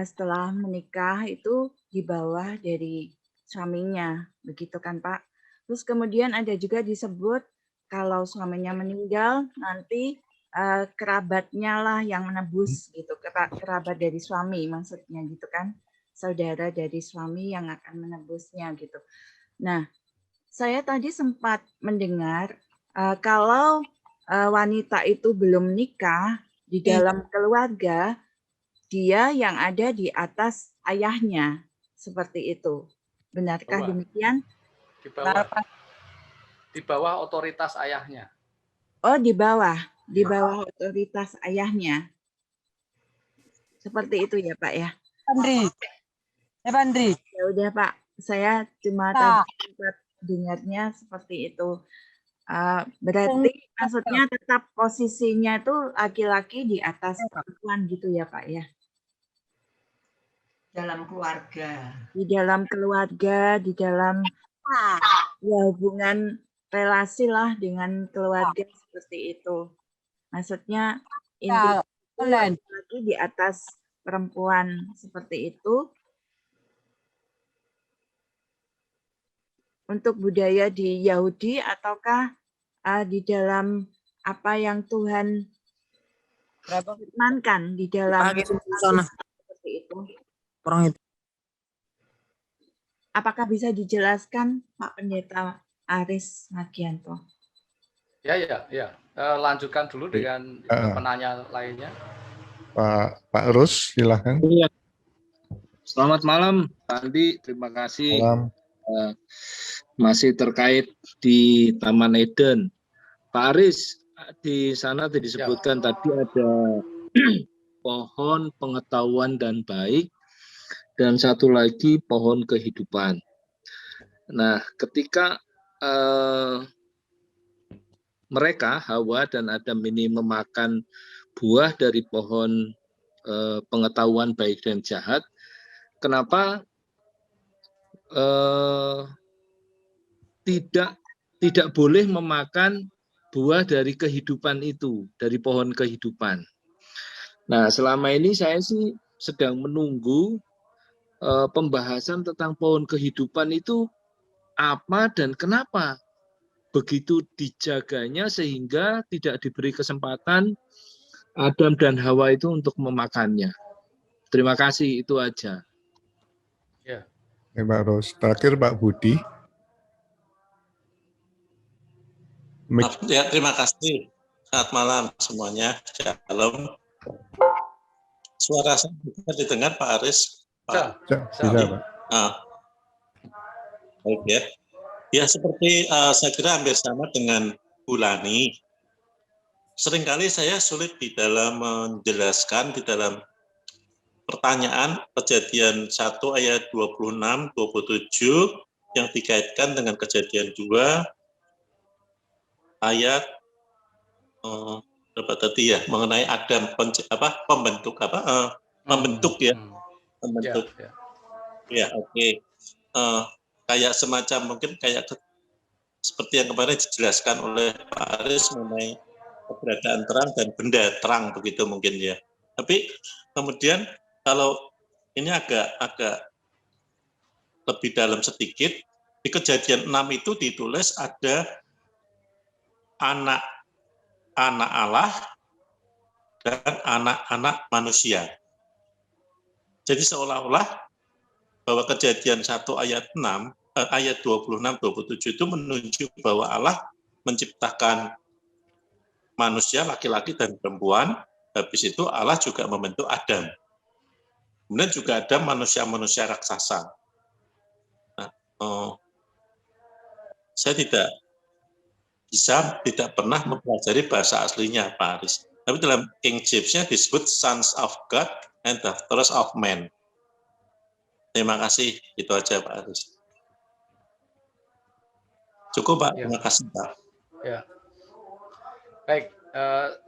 setelah menikah itu di bawah dari suaminya, begitu kan Pak? Terus kemudian ada juga disebut kalau suaminya meninggal nanti kerabatnya lah yang menebus gitu, kerabat dari suami maksudnya gitu kan, saudara dari suami yang akan menebusnya gitu. Nah, saya tadi sempat mendengar kalau wanita itu belum nikah di dalam keluarga, dia yang ada di atas ayahnya, seperti itu. Benarkah demikian? Di bawah otoritas ayahnya. Oh, di bawah. di bawah otoritas ayahnya. Seperti itu ya Pak ya. Andri. Andri. Ya udah Pak, saya cuma tadi sempat dengarnya seperti itu. Berarti maksudnya tetap posisinya itu laki-laki di atas perempuan gitu ya Pak ya? Dalam keluarga. Di dalam keluarga, di dalam ya, hubungan relasi lah dengan keluarga seperti itu. Maksudnya inti laki di atas perempuan seperti itu. Untuk budaya di Yahudi ataukah di dalam apa yang Tuhan firmankan di dalam seperti itu? Orang itu. Apakah bisa dijelaskan Pak Pendeta Aris Magianto? Ya. Lanjutkan dulu dengan penanya lainnya. Pak Rus, silahkan. Selamat malam, Pak Andi. Terima kasih. Malam. Masih terkait di Taman Eden. Pak Aris, di sana disebutkan tadi ada pohon pengetahuan dan baik, dan satu lagi pohon kehidupan. Nah, ketika mereka, Hawa dan Adam ini memakan buah dari pohon pengetahuan baik dan jahat, kenapa tidak boleh memakan buah dari kehidupan itu, dari pohon kehidupan? Nah, selama ini saya sih sedang menunggu pembahasan tentang pohon kehidupan itu apa dan kenapa begitu dijaganya sehingga tidak diberi kesempatan Adam dan Hawa itu untuk memakannya. Terima kasih, itu aja. Ya. Pak Ros. Terakhir Pak Budi. Ya, terima kasih. Selamat malam semuanya. Shalom. Suara saya bisa didengar Pak Aris? Bisa, Pak. Baik ya. Ya, seperti saya kira hampir sama dengan Bu Lani. Seringkali saya sulit di dalam menjelaskan, di dalam pertanyaan Kejadian 1 ayat 26, 27 yang dikaitkan dengan Kejadian 2 ayat berapa tadi ya, mengenai Adam membentuk ya, oke. Kayak semacam mungkin kayak seperti yang kemarin dijelaskan oleh Pak Aris mengenai keberadaan terang dan benda terang begitu mungkin ya. Tapi kemudian kalau ini agak lebih dalam sedikit, di Kejadian 6 itu ditulis ada anak Allah dan anak-anak manusia. Jadi seolah-olah bahwa Kejadian 1 ayat 6 ayat 26-27 itu menunjuk bahwa Allah menciptakan manusia laki-laki dan perempuan, habis itu Allah juga membentuk Adam. Kemudian juga ada manusia-manusia raksasa. Nah, saya tidak pernah mempelajari bahasa aslinya Pak Aris. Tapi dalam King James-nya disebut sons of God and daughters of men. Terima kasih, itu aja Pak Aris. Cukup Pak, terima kasih Pak. Ya. Baik,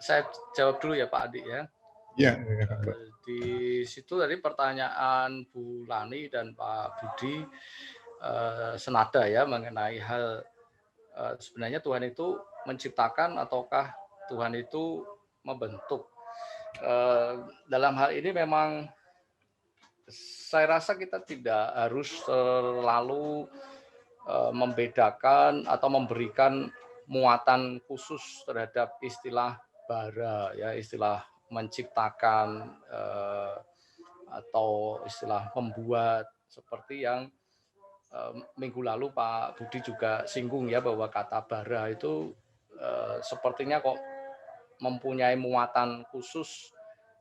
saya jawab dulu ya Pak Adi ya. Ya. Di situ tadi pertanyaan Bu Lani dan Pak Budi senada ya mengenai hal sebenarnya Tuhan itu menciptakan ataukah Tuhan itu membentuk. Dalam hal ini memang saya rasa kita tidak harus terlalu membedakan atau memberikan muatan khusus terhadap istilah bara ya, istilah menciptakan atau istilah membuat, seperti yang minggu lalu Pak Budi juga singgung ya, bahwa kata bara itu sepertinya kok mempunyai muatan khusus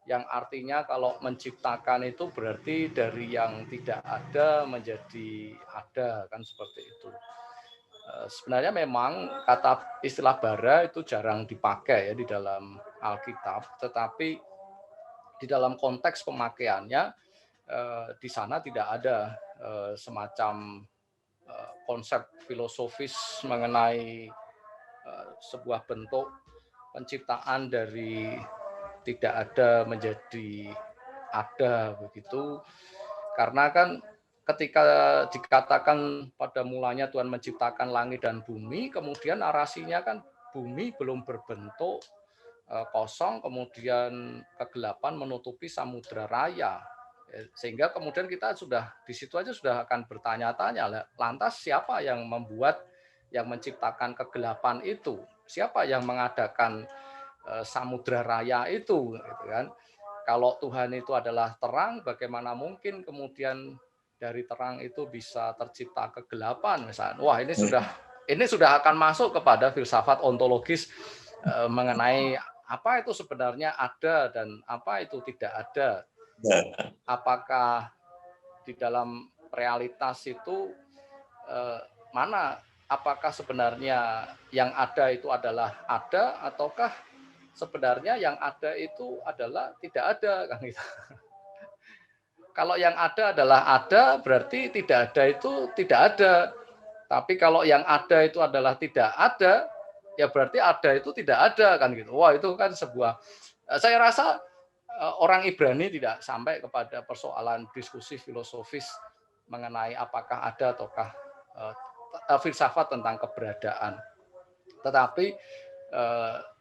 yang artinya kalau menciptakan itu berarti dari yang tidak ada menjadi ada, kan seperti itu. Sebenarnya memang kata istilah bara itu jarang dipakai ya di dalam Alkitab, tetapi di dalam konteks pemakaiannya di sana tidak ada semacam konsep filosofis mengenai sebuah bentuk penciptaan dari tidak ada menjadi ada begitu. Karena kan ketika dikatakan pada mulanya Tuhan menciptakan langit dan bumi, kemudian narasinya kan bumi belum berbentuk, kosong, kemudian kegelapan menutupi samudra raya. Sehingga kemudian kita sudah di situ aja sudah akan bertanya-tanya, lantas siapa yang membuat, yang menciptakan kegelapan itu? Siapa yang mengadakan samudra raya itu? Gitu kan? Kalau Tuhan itu adalah terang, bagaimana mungkin kemudian dari terang itu bisa tercipta kegelapan misalnya? Wah, ini sudah akan masuk kepada filsafat ontologis mengenai apa itu sebenarnya ada dan apa itu tidak ada. Apakah di dalam realitas itu mana? Apakah sebenarnya yang ada itu adalah ada ataukah sebenarnya yang ada itu adalah tidak ada kan gitu. Kalau yang ada adalah ada, berarti tidak ada itu tidak ada. Tapi kalau yang ada itu adalah tidak ada, ya berarti ada itu tidak ada kan gitu. Wah, itu kan sebuah, saya rasa orang Ibrani tidak sampai kepada persoalan diskusi filosofis mengenai apakah ada ataukah filsafat tentang keberadaan. Tetapi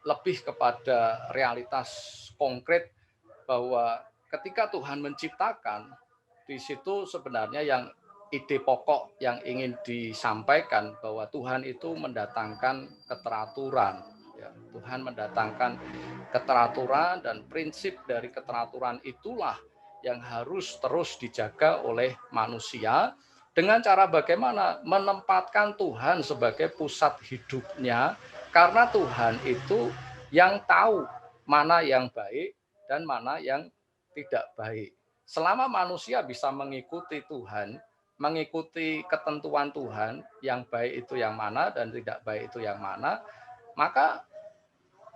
lebih kepada realitas konkret bahwa ketika Tuhan menciptakan, di situ sebenarnya yang ide pokok yang ingin disampaikan bahwa Tuhan itu mendatangkan keteraturan. Ya, Tuhan mendatangkan keteraturan dan prinsip dari keteraturan itulah yang harus terus dijaga oleh manusia dengan cara bagaimana menempatkan Tuhan sebagai pusat hidupnya. Karena Tuhan itu yang tahu mana yang baik dan mana yang tidak baik. Selama manusia bisa mengikuti Tuhan, mengikuti ketentuan Tuhan, yang baik itu yang mana dan tidak baik itu yang mana, maka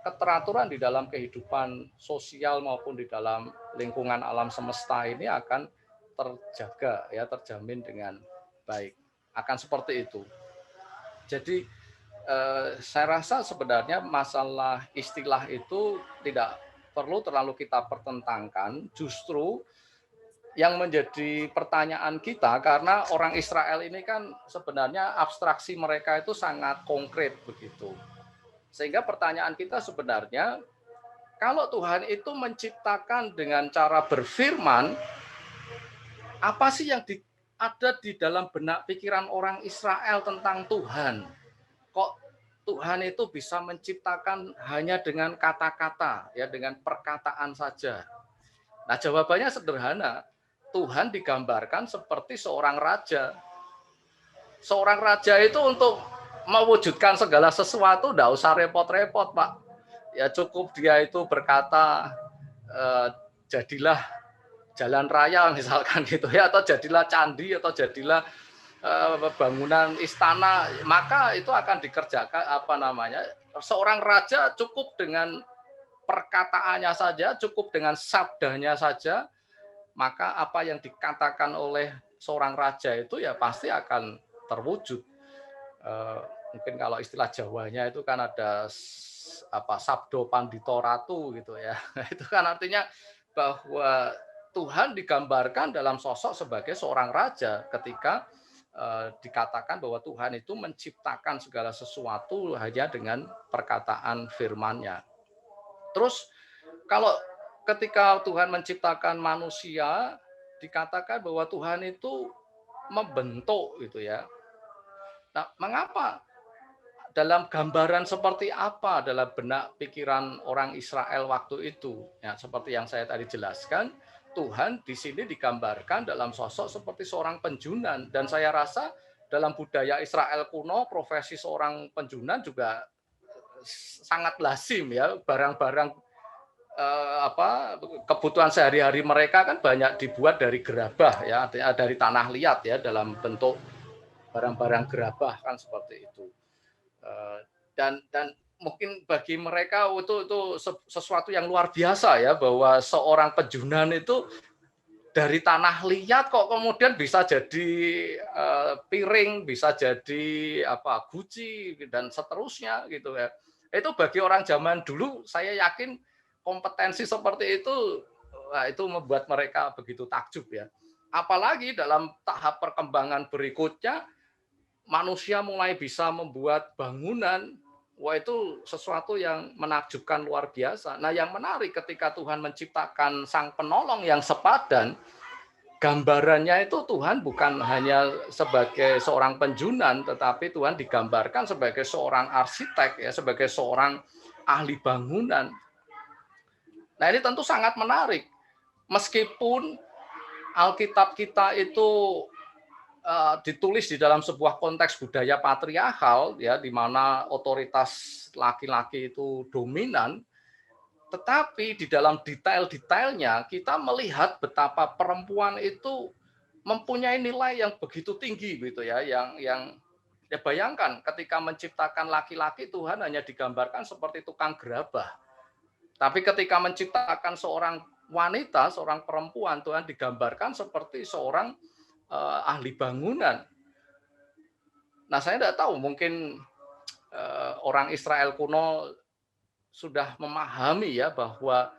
keteraturan di dalam kehidupan sosial maupun di dalam lingkungan alam semesta ini akan terjaga, ya, terjamin dengan baik. Akan seperti itu. Jadi saya rasa sebenarnya masalah istilah itu tidak perlu terlalu kita pertentangkan, justru yang menjadi pertanyaan kita karena orang Israel ini kan sebenarnya abstraksi mereka itu sangat konkret begitu. Sehingga pertanyaan kita sebenarnya, kalau Tuhan itu menciptakan dengan cara berfirman, apa sih yang ada di dalam benak pikiran orang Israel tentang Tuhan? Kok Tuhan itu bisa menciptakan hanya dengan kata-kata, ya, dengan perkataan saja? Nah, jawabannya sederhana. Tuhan digambarkan seperti seorang raja. Seorang raja itu untuk mewujudkan segala sesuatu tidak usah repot-repot, Pak. Ya cukup dia itu berkata, jadilah jalan raya misalkan gitu ya, atau jadilah candi, atau jadilah bangunan istana, maka itu akan dikerjakan. Seorang raja cukup dengan perkataannya saja, cukup dengan sabdanya saja, maka apa yang dikatakan oleh seorang raja itu ya pasti akan terwujud. Mungkin kalau istilah Jawanya itu kan ada sabdo pandito ratu gitu ya. Itu kan artinya bahwa Tuhan digambarkan dalam sosok sebagai seorang raja ketika dikatakan bahwa Tuhan itu menciptakan segala sesuatu hanya dengan perkataan firman-Nya. Terus kalau ketika Tuhan menciptakan manusia, dikatakan bahwa Tuhan itu membentuk gitu ya. Nah, mengapa? Dalam gambaran seperti apa dalam benak pikiran orang Israel waktu itu? Ya, seperti yang saya tadi jelaskan, Tuhan di sini digambarkan dalam sosok seperti seorang penjunan, dan saya rasa dalam budaya Israel kuno profesi seorang penjunan juga sangat lazim ya. Barang-barang kebutuhan sehari-hari mereka kan banyak dibuat dari gerabah ya, artinya dari tanah liat ya, dalam bentuk barang-barang gerabah kan seperti itu. Dan mungkin bagi mereka itu sesuatu yang luar biasa ya, bahwa seorang pejunan itu dari tanah liat kok kemudian bisa jadi piring, bisa jadi guci dan seterusnya gitu ya. Itu bagi orang zaman dulu saya yakin kompetensi seperti itu membuat mereka begitu takjub ya. Apalagi dalam tahap perkembangan berikutnya manusia mulai bisa membuat bangunan. Wah, itu sesuatu yang menakjubkan luar biasa. Nah, yang menarik ketika Tuhan menciptakan sang penolong yang sepadan, gambarannya itu Tuhan bukan hanya sebagai seorang penjunan, tetapi Tuhan digambarkan sebagai seorang arsitek, ya, sebagai seorang ahli bangunan. Nah, ini tentu sangat menarik. Meskipun Alkitab kita itu ditulis di dalam sebuah konteks budaya patriarkal, ya, di mana otoritas laki-laki itu dominan, tetapi di dalam detail-detailnya kita melihat betapa perempuan itu mempunyai nilai yang begitu tinggi gitu ya, yang ya bayangkan ketika menciptakan laki-laki Tuhan hanya digambarkan seperti tukang gerabah. Tapi ketika menciptakan seorang wanita, seorang perempuan, Tuhan digambarkan seperti seorang ahli bangunan. Nah, saya tidak tahu, mungkin orang Israel kuno sudah memahami ya bahwa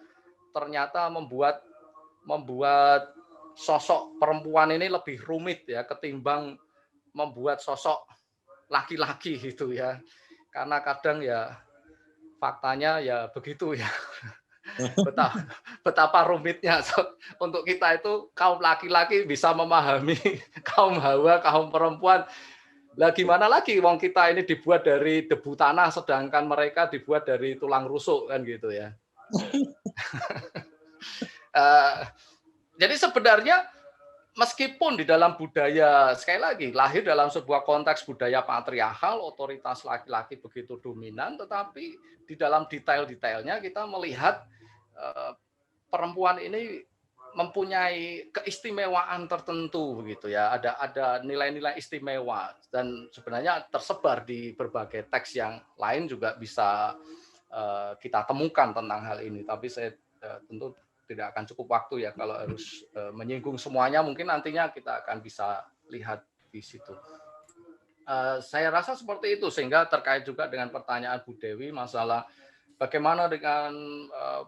ternyata membuat sosok perempuan ini lebih rumit ya ketimbang membuat sosok laki-laki gitu ya. Karena kadang ya faktanya ya begitu ya. Betapa rumitnya untuk kita itu kaum laki-laki bisa memahami kaum Hawa, kaum perempuan. Lah gimana lagi wong kita ini dibuat dari debu tanah sedangkan mereka dibuat dari tulang rusuk kan gitu ya. Jadi sebenarnya meskipun di dalam budaya, sekali lagi lahir dalam sebuah konteks budaya patriarkal, otoritas laki-laki begitu dominan, tetapi di dalam detail-detailnya kita melihat perempuan ini mempunyai keistimewaan tertentu begitu ya, ada nilai-nilai istimewa dan sebenarnya tersebar di berbagai teks yang lain juga bisa kita temukan tentang hal ini, tapi saya tentu tidak akan cukup waktu ya kalau harus menyinggung semuanya, mungkin nantinya kita akan bisa lihat di situ. Saya rasa seperti itu, sehingga terkait juga dengan pertanyaan Bu Dewi masalah bagaimana dengan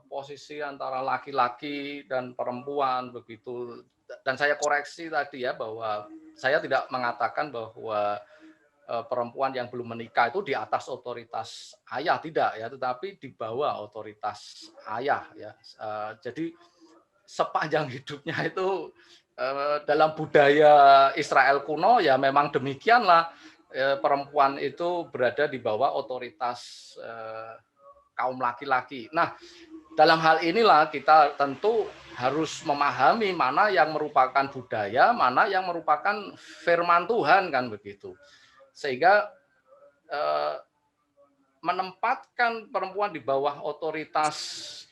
posisi antara laki-laki dan perempuan begitu. Dan saya koreksi tadi ya bahwa saya tidak mengatakan bahwa perempuan yang belum menikah itu di atas otoritas ayah, tidak ya, tetapi di bawah otoritas ayah ya. Jadi sepanjang hidupnya itu dalam budaya Israel kuno ya memang demikianlah, perempuan itu berada di bawah otoritas kaum laki-laki. Nah, dalam hal inilah kita tentu harus memahami mana yang merupakan budaya, mana yang merupakan firman Tuhan kan begitu. Sehingga menempatkan perempuan di bawah otoritas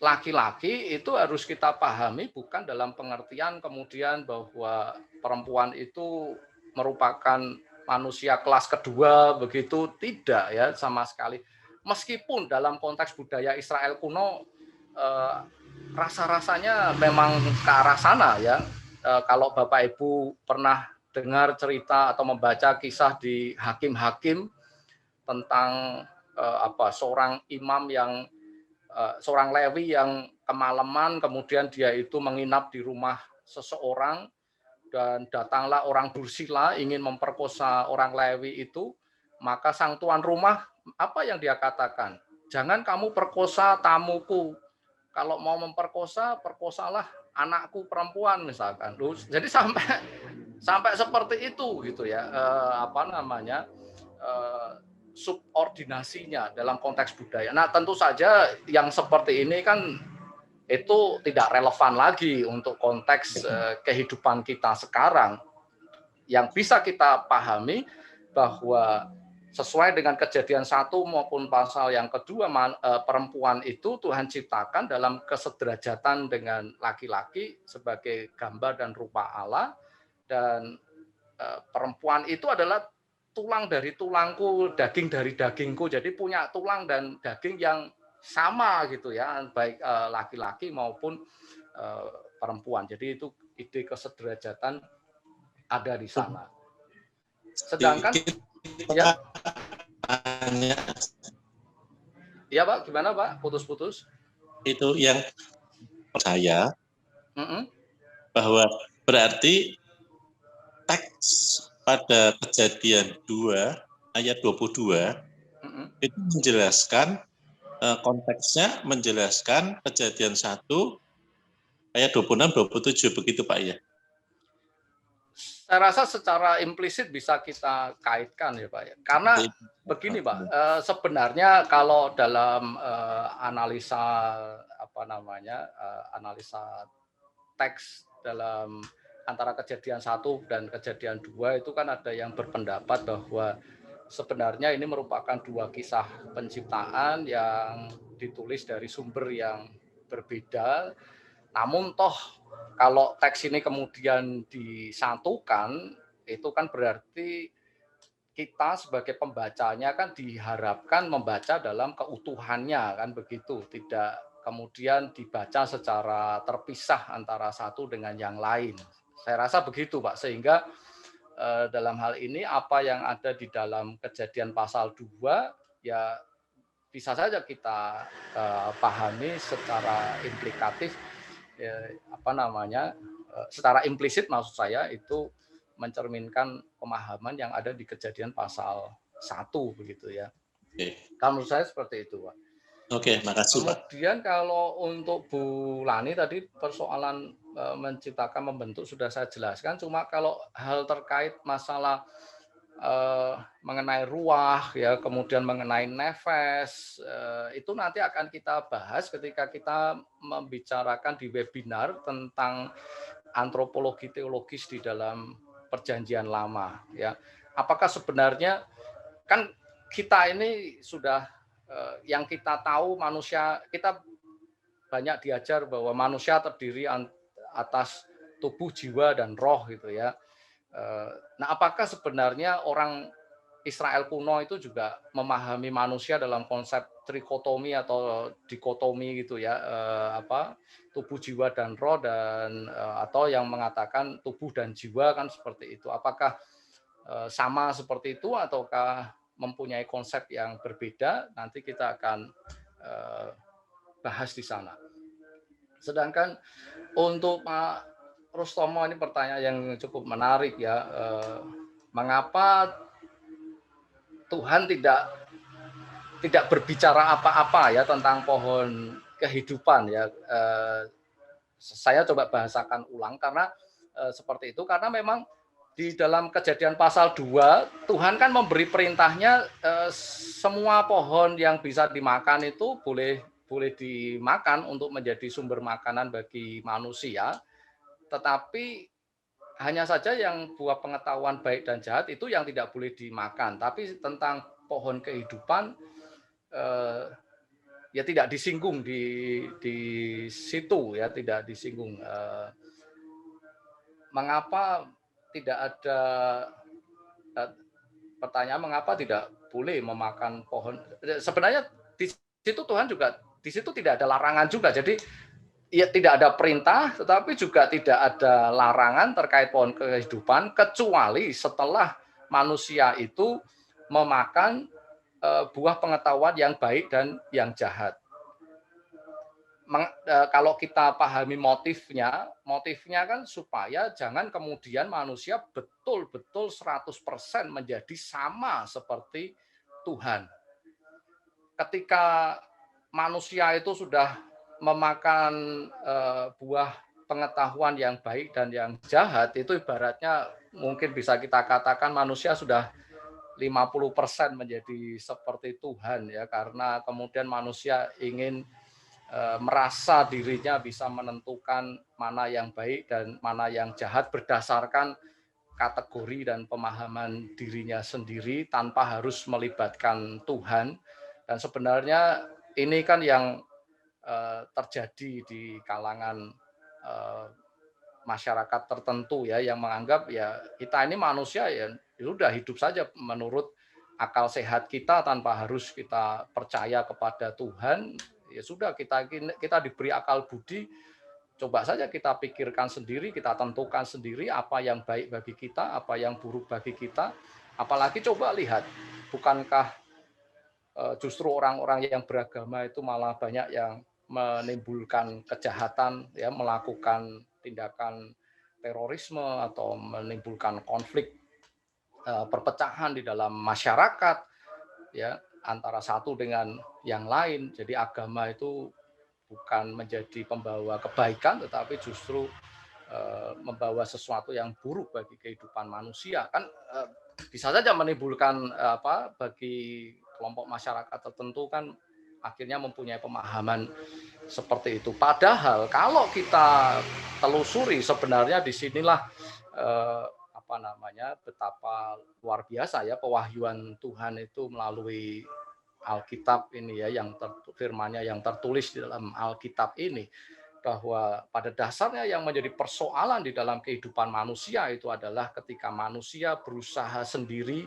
laki-laki itu harus kita pahami bukan dalam pengertian kemudian bahwa perempuan itu merupakan manusia kelas kedua begitu, tidak ya sama sekali. Meskipun dalam konteks budaya Israel kuno rasa-rasanya memang ke arah sana ya. Kalau Bapak Ibu pernah dengar cerita atau membaca kisah di Hakim-Hakim tentang seorang imam yang seorang Lewi yang kemalaman, kemudian dia itu menginap di rumah seseorang dan datanglah orang dursila ingin memperkosa orang Lewi itu, maka sang tuan rumah apa yang dia katakan? Jangan kamu perkosa tamuku. Kalau mau memperkosa, perkosalah anakku perempuan misalkan. Jadi sampai seperti itu gitu ya. Subordinasinya dalam konteks budaya. Nah, tentu saja yang seperti ini kan itu tidak relevan lagi untuk konteks kehidupan kita sekarang. Yang bisa kita pahami bahwa sesuai dengan Kejadian 1 maupun pasal yang kedua, perempuan itu Tuhan ciptakan dalam kesederajatan dengan laki-laki sebagai gambar dan rupa Allah, dan perempuan itu adalah tulang dari tulangku, daging dari dagingku. Jadi punya tulang dan daging yang sama gitu ya, baik laki-laki maupun perempuan. Jadi itu ide kesederajatan ada di sana. Sedangkan ya, ya Pak, gimana Pak? Putus-putus. Itu yang percaya bahwa berarti teks pada Kejadian 2 ayat 22 itu menjelaskan konteksnya, menjelaskan Kejadian 1 ayat 26-27 begitu Pak ya? Saya rasa secara implisit bisa kita kaitkan ya Pak ya. Karena begini Pak, sebenarnya kalau dalam analisa analisa teks dalam antara Kejadian 1 dan Kejadian 2 itu kan ada yang berpendapat bahwa sebenarnya ini merupakan dua kisah penciptaan yang ditulis dari sumber yang berbeda. Namun toh kalau teks ini kemudian disatukan, itu kan berarti kita sebagai pembacanya kan diharapkan membaca dalam keutuhannya, kan begitu, tidak kemudian dibaca secara terpisah antara satu dengan yang lain. Saya rasa begitu Pak, sehingga dalam hal ini apa yang ada di dalam Kejadian pasal 2 ya bisa saja kita pahami secara implikatif, secara implisit maksud saya itu mencerminkan pemahaman yang ada di Kejadian pasal 1 begitu ya. Kalau menurut saya seperti itu Pak. Oke, makasih Pak. Kemudian kalau untuk Bu Lani tadi persoalan menciptakan, membentuk sudah saya jelaskan. Cuma kalau hal terkait masalah mengenai ruah, ya, kemudian mengenai nefas, itu nanti akan kita bahas ketika kita membicarakan di webinar tentang antropologi teologis di dalam Perjanjian Lama. Ya, apakah sebenarnya kan kita ini sudah yang kita tahu manusia, kita banyak diajar bahwa manusia terdiri atas tubuh, jiwa, dan roh gitu ya. Nah, apakah sebenarnya orang Israel kuno itu juga memahami manusia dalam konsep trikotomi atau dikotomi gitu ya, tubuh, jiwa, dan roh, dan atau yang mengatakan tubuh dan jiwa kan seperti itu. Apakah sama seperti itu ataukah mempunyai konsep yang berbeda? Nanti kita akan bahas di sana. Sedangkan untuk Pak Rustomo ini pertanyaan yang cukup menarik ya. Mengapa Tuhan tidak berbicara apa-apa ya tentang pohon kehidupan ya? Saya coba bahasakan ulang karena seperti itu, karena memang di dalam Kejadian pasal 2 Tuhan kan memberi perintahnya semua pohon yang bisa dimakan itu boleh dimakan untuk menjadi sumber makanan bagi manusia, tetapi hanya saja yang buah pengetahuan baik dan jahat itu yang tidak boleh dimakan. Tapi tentang pohon kehidupan ya tidak disinggung di situ ya, tidak disinggung. Mengapa tidak ada pertanyaan mengapa tidak boleh memakan pohon? Sebenarnya di situ Tuhan juga di situ tidak ada larangan juga. Jadi ya tidak ada perintah, tetapi juga tidak ada larangan terkait pohon kehidupan kecuali setelah manusia itu memakan buah pengetahuan yang baik dan yang jahat. Kalau kita pahami motifnya kan supaya jangan kemudian manusia betul-betul 100% menjadi sama seperti Tuhan. Ketika manusia itu sudah memakan buah pengetahuan yang baik dan yang jahat, itu ibaratnya mungkin bisa kita katakan manusia sudah 50% menjadi seperti Tuhan ya, karena kemudian manusia ingin merasa dirinya bisa menentukan mana yang baik dan mana yang jahat berdasarkan kategori dan pemahaman dirinya sendiri tanpa harus melibatkan Tuhan. Dan sebenarnya ini kan yang terjadi di kalangan masyarakat tertentu ya, yang menganggap ya kita ini manusia ya sudah hidup saja menurut akal sehat kita tanpa harus kita percaya kepada Tuhan. Ya sudah, kita diberi akal budi, coba saja kita pikirkan sendiri, kita tentukan sendiri apa yang baik bagi kita, apa yang buruk bagi kita. Apalagi coba lihat, bukankah justru orang-orang yang beragama itu malah banyak yang menimbulkan kejahatan, ya, melakukan tindakan terorisme atau menimbulkan konflik, perpecahan di dalam masyarakat, ya, antara satu dengan yang lain. Jadi agama itu bukan menjadi pembawa kebaikan, tetapi justru membawa sesuatu yang buruk bagi kehidupan manusia. Kan bisa saja menimbulkan bagi kelompok masyarakat tertentu kan akhirnya mempunyai pemahaman seperti itu. Padahal kalau kita telusuri sebenarnya disinilah betapa luar biasa ya pewahyuan Tuhan itu melalui Alkitab ini ya, firman-Nya yang tertulis di dalam Alkitab ini, bahwa pada dasarnya yang menjadi persoalan di dalam kehidupan manusia itu adalah ketika manusia berusaha sendiri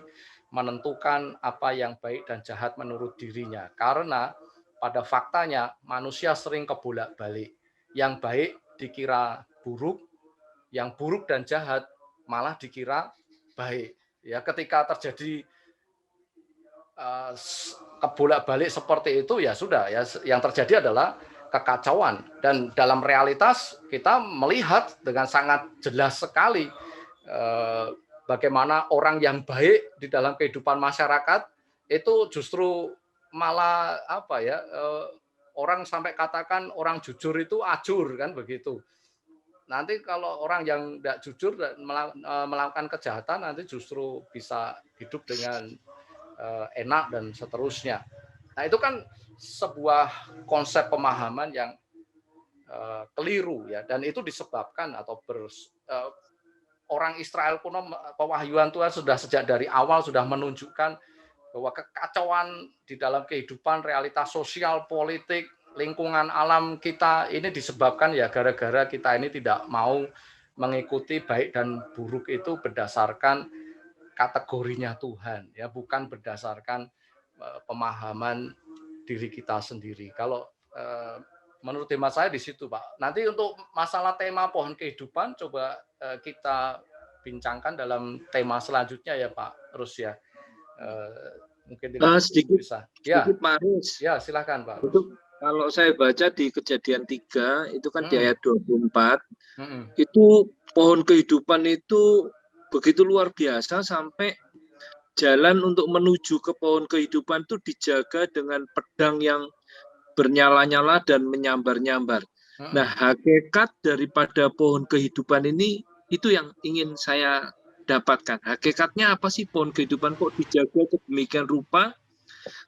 menentukan apa yang baik dan jahat menurut dirinya. Karena pada faktanya manusia sering kebolak-balik. Yang baik dikira buruk, yang buruk dan jahat malah dikira baik. Ya, ketika terjadi kebolak-balik seperti itu, ya sudah, ya yang terjadi adalah kekacauan. Dan dalam realitas kita melihat dengan sangat jelas sekali bagaimana orang yang baik di dalam kehidupan masyarakat itu justru malah orang sampai katakan orang jujur itu ajur, kan begitu. Nanti kalau orang yang tidak jujur melakukan kejahatan nanti justru bisa hidup dengan enak dan seterusnya. Nah, itu kan sebuah konsep pemahaman yang keliru ya, dan itu disebabkan orang Israel kuno, pewahyuan Tuhan sudah sejak dari awal sudah menunjukkan bahwa kekacauan di dalam kehidupan, realitas sosial, politik, lingkungan alam kita ini disebabkan ya gara-gara kita ini tidak mau mengikuti baik dan buruk itu berdasarkan kategorinya Tuhan, ya, bukan berdasarkan pemahaman diri kita sendiri. Kalau menurut tema saya di situ, Pak. Nanti untuk masalah tema pohon kehidupan coba kita bincangkan dalam tema selanjutnya ya, Pak Rus ya. Mungkin sedikit bisa. Sedikit Pak Rus. Ya, silakan Pak. Kalau saya baca di Kejadian 3 itu kan di ayat 24, itu pohon kehidupan itu begitu luar biasa sampai jalan untuk menuju ke pohon kehidupan itu dijaga dengan pedang yang bernyala-nyala dan menyambar-nyambar. Nah, hakikat daripada pohon kehidupan ini itu yang ingin saya dapatkan. Hakikatnya apa sih pohon kehidupan kok dijaga sedemikian rupa?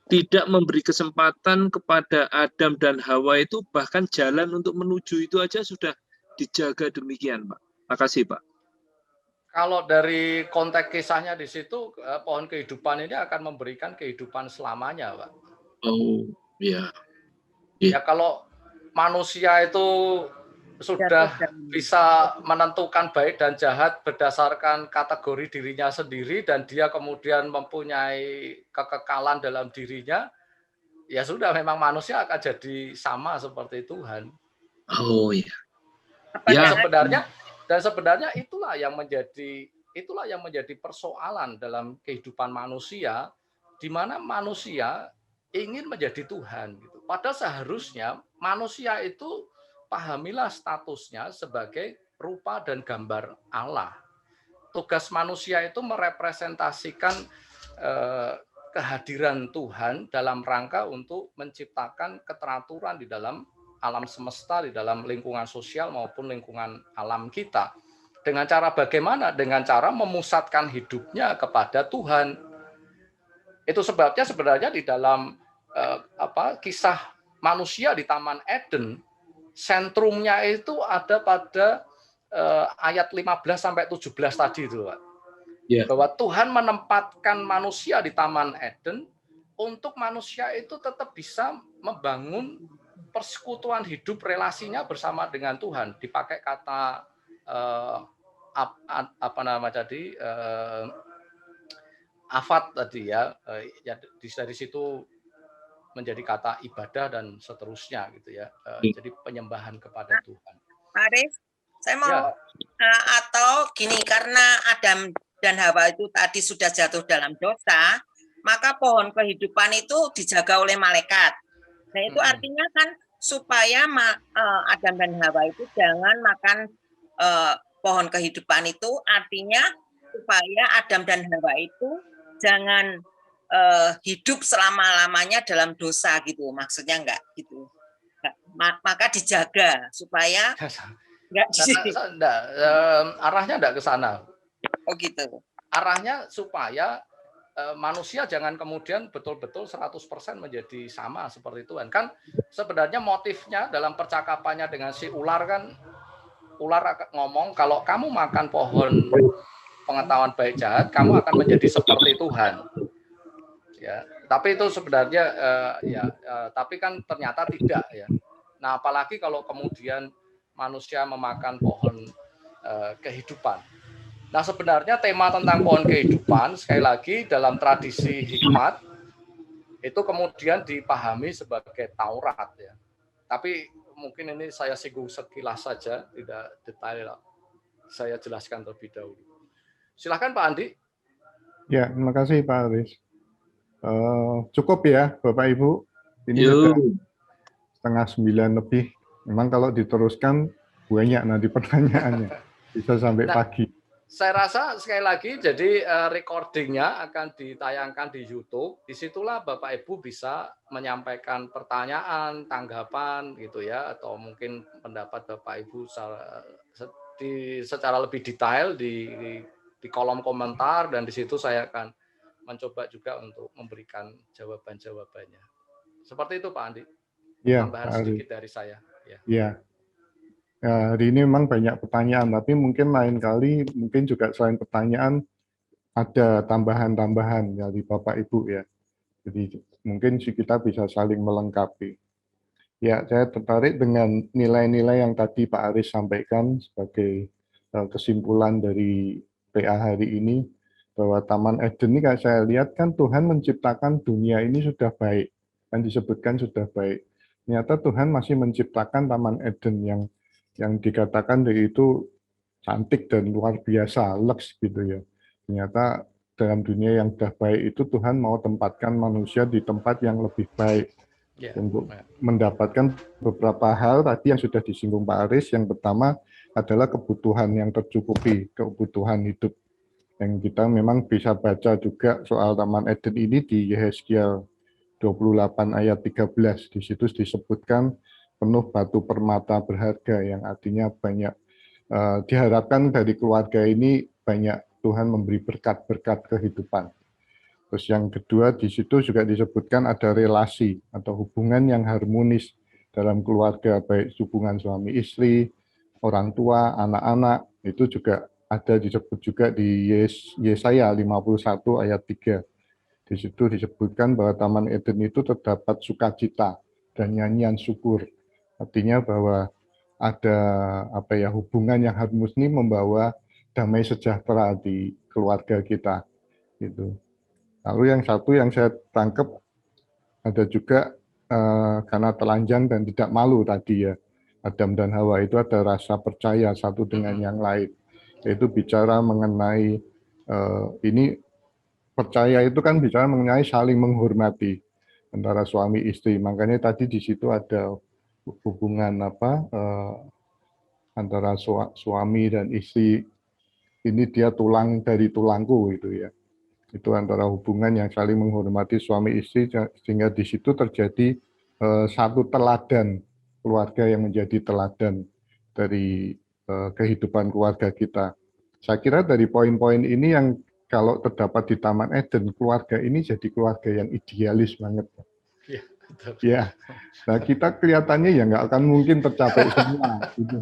Tidak memberi kesempatan kepada Adam dan Hawa itu, bahkan jalan untuk menuju itu aja sudah dijaga demikian, Pak. Makasih, Pak. Kalau dari konteks kisahnya di situ, pohon kehidupan ini akan memberikan kehidupan selamanya, Pak. Oh, iya. Ya, kalau manusia itu sudah bisa menentukan baik dan jahat berdasarkan kategori dirinya sendiri dan dia kemudian mempunyai kekekalan dalam dirinya, ya sudah, memang manusia akan jadi sama seperti Tuhan. Oh iya. Dan sebenarnya itulah yang menjadi persoalan dalam kehidupan manusia, di mana manusia ingin menjadi Tuhan gitu. Padahal seharusnya manusia itu pahamilah statusnya sebagai rupa dan gambar Allah. Tugas manusia itu merepresentasikan kehadiran Tuhan dalam rangka untuk menciptakan keteraturan di dalam alam semesta, di dalam lingkungan sosial maupun lingkungan alam kita. Dengan cara bagaimana? Dengan cara memusatkan hidupnya kepada Tuhan. Itu sebabnya sebenarnya di dalam kisah manusia di Taman Eden, sentrumnya itu ada pada ayat 15 sampai 17 tadi itu, Pak. Yeah. Bahwa Tuhan menempatkan manusia di Taman Eden untuk manusia itu tetap bisa membangun persekutuan hidup, relasinya bersama dengan Tuhan. Dipakai kata afat tadi ya, ya dari situ menjadi kata ibadah dan seterusnya gitu ya. Jadi penyembahan kepada Tuhan. Pak Aris, saya mau Ya. atau gini, karena Adam dan Hawa itu tadi sudah jatuh dalam dosa, maka pohon kehidupan itu dijaga oleh malaikat. Nah itu artinya kan supaya Adam dan Hawa itu jangan makan pohon kehidupan itu, artinya supaya Adam dan Hawa itu jangan hidup selama-lamanya dalam dosa gitu, maksudnya enggak gitu. Maka dijaga supaya enggak arahnya enggak ke sana. Oh gitu. Arahnya supaya manusia jangan kemudian betul-betul 100% menjadi sama seperti Tuhan. Kan sebenarnya motifnya dalam percakapannya dengan si ular kan, ular ngomong kalau kamu makan pohon pengetahuan baik jahat, kamu akan menjadi seperti Tuhan. Ya, tapi itu sebenarnya tapi kan ternyata tidak ya. Nah, apalagi kalau kemudian manusia memakan pohon kehidupan. Nah, sebenarnya tema tentang pohon kehidupan sekali lagi dalam tradisi hikmat itu kemudian dipahami sebagai Taurat ya. Tapi mungkin ini saya singgung sekilas saja, tidak detail. Saya jelaskan terlebih dahulu. Silakan Pak Andi. Ya, terima kasih Pak Aris. Cukup ya Bapak Ibu, ini sudah 8:30 lebih. Memang kalau diteruskan banyak nanti pertanyaannya, bisa sampai pagi. Saya rasa sekali lagi, jadi recordingnya akan ditayangkan di YouTube. Disitulah Bapak Ibu bisa menyampaikan pertanyaan, tanggapan gitu ya, atau mungkin pendapat Bapak Ibu secara lebih detail di kolom komentar, dan di situ saya akan mencoba juga untuk memberikan jawaban-jawabannya. Seperti itu Pak Andi. Ya, tambahan Pak sedikit dari saya. Ya. Hari ini memang banyak pertanyaan, tapi mungkin lain kali mungkin juga selain pertanyaan ada tambahan-tambahan dari Bapak Ibu ya. Jadi mungkin kita bisa saling melengkapi. Ya, saya tertarik dengan nilai-nilai yang tadi Pak Aris sampaikan sebagai kesimpulan dari PA hari ini, bahwa Taman Eden ini kayak saya lihat kan Tuhan menciptakan dunia ini sudah baik, kan disebutkan sudah baik. Ternyata Tuhan masih menciptakan Taman Eden yang dikatakan itu cantik dan luar biasa, lux gitu ya. Ternyata dalam dunia yang sudah baik itu Tuhan mau tempatkan manusia di tempat yang lebih baik untuk mendapatkan beberapa hal tadi yang sudah disinggung Pak Aris. Yang pertama adalah kebutuhan yang tercukupi, kebutuhan hidup. Yang kita memang bisa baca juga soal Taman Eden ini di Yehezkiel 28 ayat 13. Di situ disebutkan penuh batu permata berharga, yang artinya banyak diharapkan dari keluarga ini banyak Tuhan memberi berkat-berkat kehidupan. Terus yang kedua di situ juga disebutkan ada relasi atau hubungan yang harmonis dalam keluarga, baik hubungan suami istri, orang tua, anak-anak, itu juga ada disebut juga di Yesaya 51 ayat 3. Di situ disebutkan bahwa Taman Eden itu terdapat sukacita dan nyanyian syukur. Artinya bahwa ada hubungan yang harmonis ini membawa damai sejahtera di keluarga kita. Gitu. Lalu yang satu yang saya tangkap ada juga karena telanjang dan tidak malu tadi ya. Adam dan Hawa itu ada rasa percaya satu dengan yang lain. Yaitu bicara mengenai ini percaya itu kan bicara mengenai saling menghormati antara suami istri. Makanya tadi di situ ada hubungan antara suami dan istri. Ini dia tulang dari tulangku gitu ya. Itu antara hubungan yang saling menghormati suami istri, sehingga di situ terjadi satu teladan keluarga yang menjadi teladan dari kehidupan keluarga kita. Saya kira dari poin-poin ini yang kalau terdapat di Taman Eden, keluarga ini jadi keluarga yang idealis banget. Ya, betul. Ya. Nah, kita kelihatannya ya nggak akan mungkin tercapai semua. Gitu.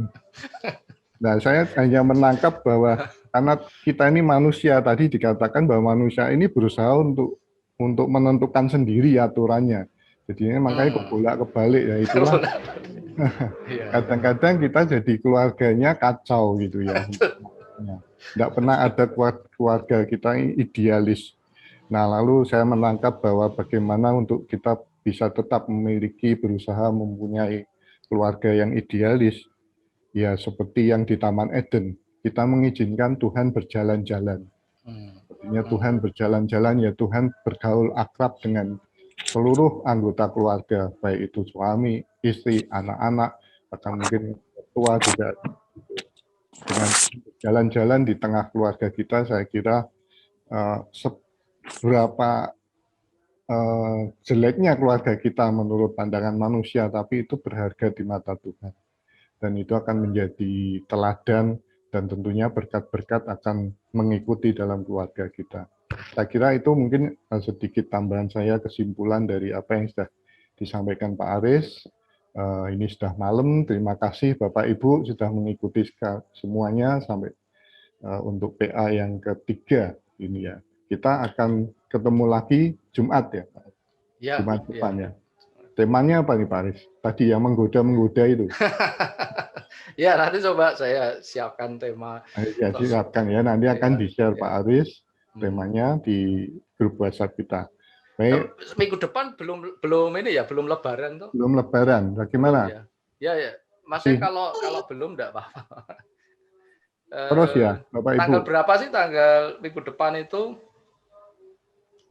Nah, saya hanya menangkap bahwa karena kita ini manusia, tadi dikatakan bahwa manusia ini berusaha untuk menentukan sendiri aturannya. Jadinya makanya kebolak-kebalik ya itulah. Kadang-kadang kita jadi keluarganya kacau gitu ya. Tidak pernah ada keluarga kita ini idealis. Nah, lalu saya menangkap bahwa bagaimana untuk kita bisa tetap berusaha mempunyai keluarga yang idealis, ya seperti yang di Taman Eden, kita mengizinkan Tuhan berjalan-jalan. Artinya Tuhan berjalan-jalan, ya Tuhan bergaul akrab dengan seluruh anggota keluarga, baik itu suami, istri, anak-anak, bahkan mungkin tua juga. Dengan berjalan-jalan di tengah keluarga kita, saya kira seberapa jeleknya keluarga kita menurut pandangan manusia, tapi itu berharga di mata Tuhan. Dan itu akan menjadi teladan dan tentunya berkat-berkat akan mengikuti dalam keluarga kita. Saya kira itu mungkin sedikit tambahan saya, kesimpulan dari apa yang sudah disampaikan Pak Aris. Ini sudah malam, terima kasih Bapak Ibu sudah mengikuti semuanya sampai untuk PA yang ketiga ini ya. Kita akan ketemu lagi Jumat ya, Pak. Ya, Jumat depan ya. ya. Temanya apa nih Pak Aris? Tadi yang menggoda-menggoda itu. Ya, nanti coba saya siapkan tema. Ya, siapkan ya, nanti akan di-share ya. Pak Aris temanya di grup WhatsApp kita. Baik. Minggu depan belum ini ya, belum Lebaran tuh. Belum Lebaran, bagaimana? Ya. Maksudnya kalau belum enggak apa-apa. Terus ya, Bapak Ibu. Tanggal berapa sih tanggal minggu depan itu?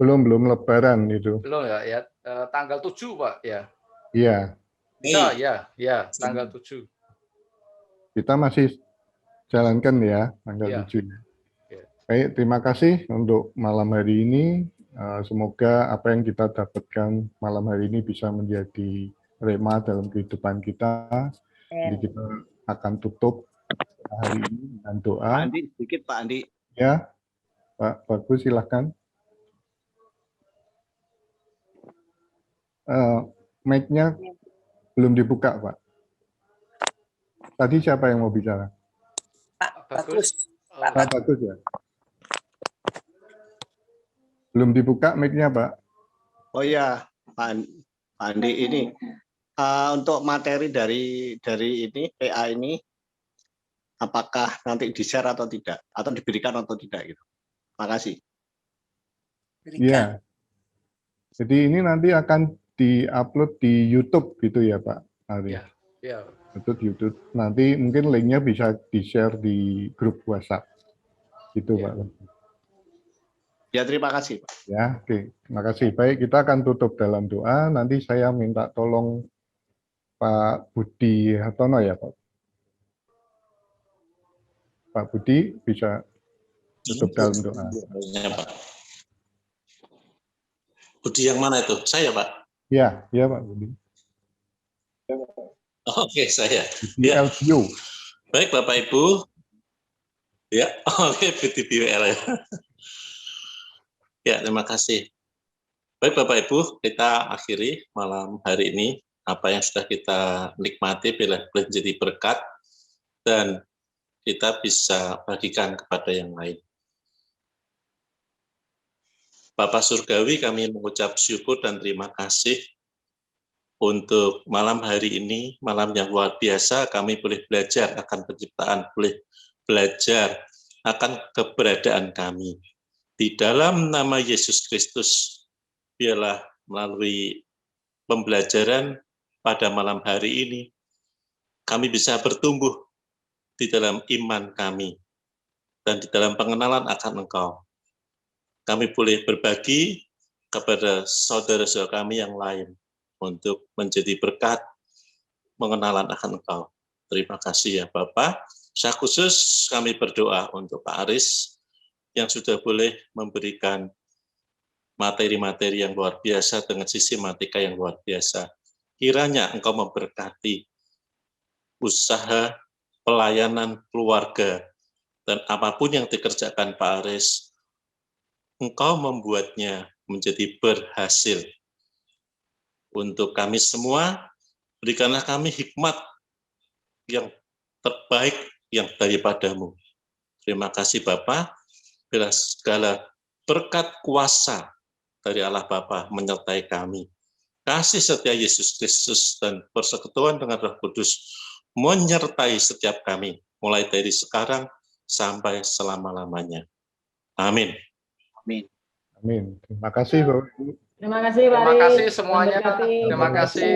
Belum Lebaran itu. Belum ya. Tanggal 7 Pak ya. Iya. Bisa ya, tanggal 7. Kita masih jalankan ya tanggal 7. Baik, terima kasih untuk malam hari ini. Semoga apa yang kita dapatkan malam hari ini bisa menjadi rema dalam kehidupan kita. Jadi kita akan tutup hari ini dengan doa. Pak Andi, sedikit Pak Andi. Ya, Pak Bagus silahkan. Mic-nya belum dibuka, Pak. Tadi siapa yang mau bicara? Pak Bagus. Pak Bagus ya. Belum dibuka mic-nya, Pak. Oh ya, Pak Andi ini untuk materi dari ini PA ini, apakah nanti di-share atau tidak, atau diberikan atau tidak gitu. Makasih. Iya. Jadi ini nanti akan di-upload di YouTube gitu ya, Pak Ari. Iya. Itu di YouTube. Nanti mungkin linknya bisa di-share di grup WhatsApp. Gitu, Pak. Ya, terima kasih, Pak. Ya, oke. Terima kasih. Baik, kita akan tutup dalam doa. Nanti saya minta tolong Pak Budi Hartono ya, Pak. Pak Budi bisa tutup dalam doa. Pak. Budi yang mana itu? Saya, Pak? Ya, Pak Budi. Oke, saya. Ya. Baik, Bapak Ibu. Ya, oke, Budi BWL ya. Ya, terima kasih. Baik Bapak Ibu, kita akhiri malam hari ini apa yang sudah kita nikmati bila menjadi berkat dan kita bisa bagikan kepada yang lain. Bapak Surgawi, kami mengucap syukur dan terima kasih untuk malam hari ini, malam yang luar biasa, kami boleh belajar akan penciptaan, boleh belajar akan keberadaan kami. Di dalam nama Yesus Kristus, biarlah melalui pembelajaran pada malam hari ini, kami bisa bertumbuh di dalam iman kami dan di dalam pengenalan akan Engkau. Kami boleh berbagi kepada saudara-saudara kami yang lain untuk menjadi berkat pengenalan akan Engkau. Terima kasih ya Bapak. Secara khusus kami berdoa untuk Pak Aris yang sudah boleh memberikan materi-materi yang luar biasa dengan sistematika yang luar biasa. Kiranya Engkau memberkati usaha pelayanan keluarga dan apapun yang dikerjakan Pak Aris, Engkau membuatnya menjadi berhasil. Untuk kami semua, berikanlah kami hikmat yang terbaik yang daripadamu. Terima kasih Bapak. Bila segala berkat kuasa dari Allah Bapa menyertai kami. Kasih setia Yesus Kristus dan persekutuan dengan Roh Kudus menyertai setiap kami, mulai dari sekarang sampai selama-lamanya. Amin. Amin. Amin. Terima kasih Bapak Ibu. Terima kasih Pak Terima Aris. kasih semuanya. Memberkati. Terima kasih.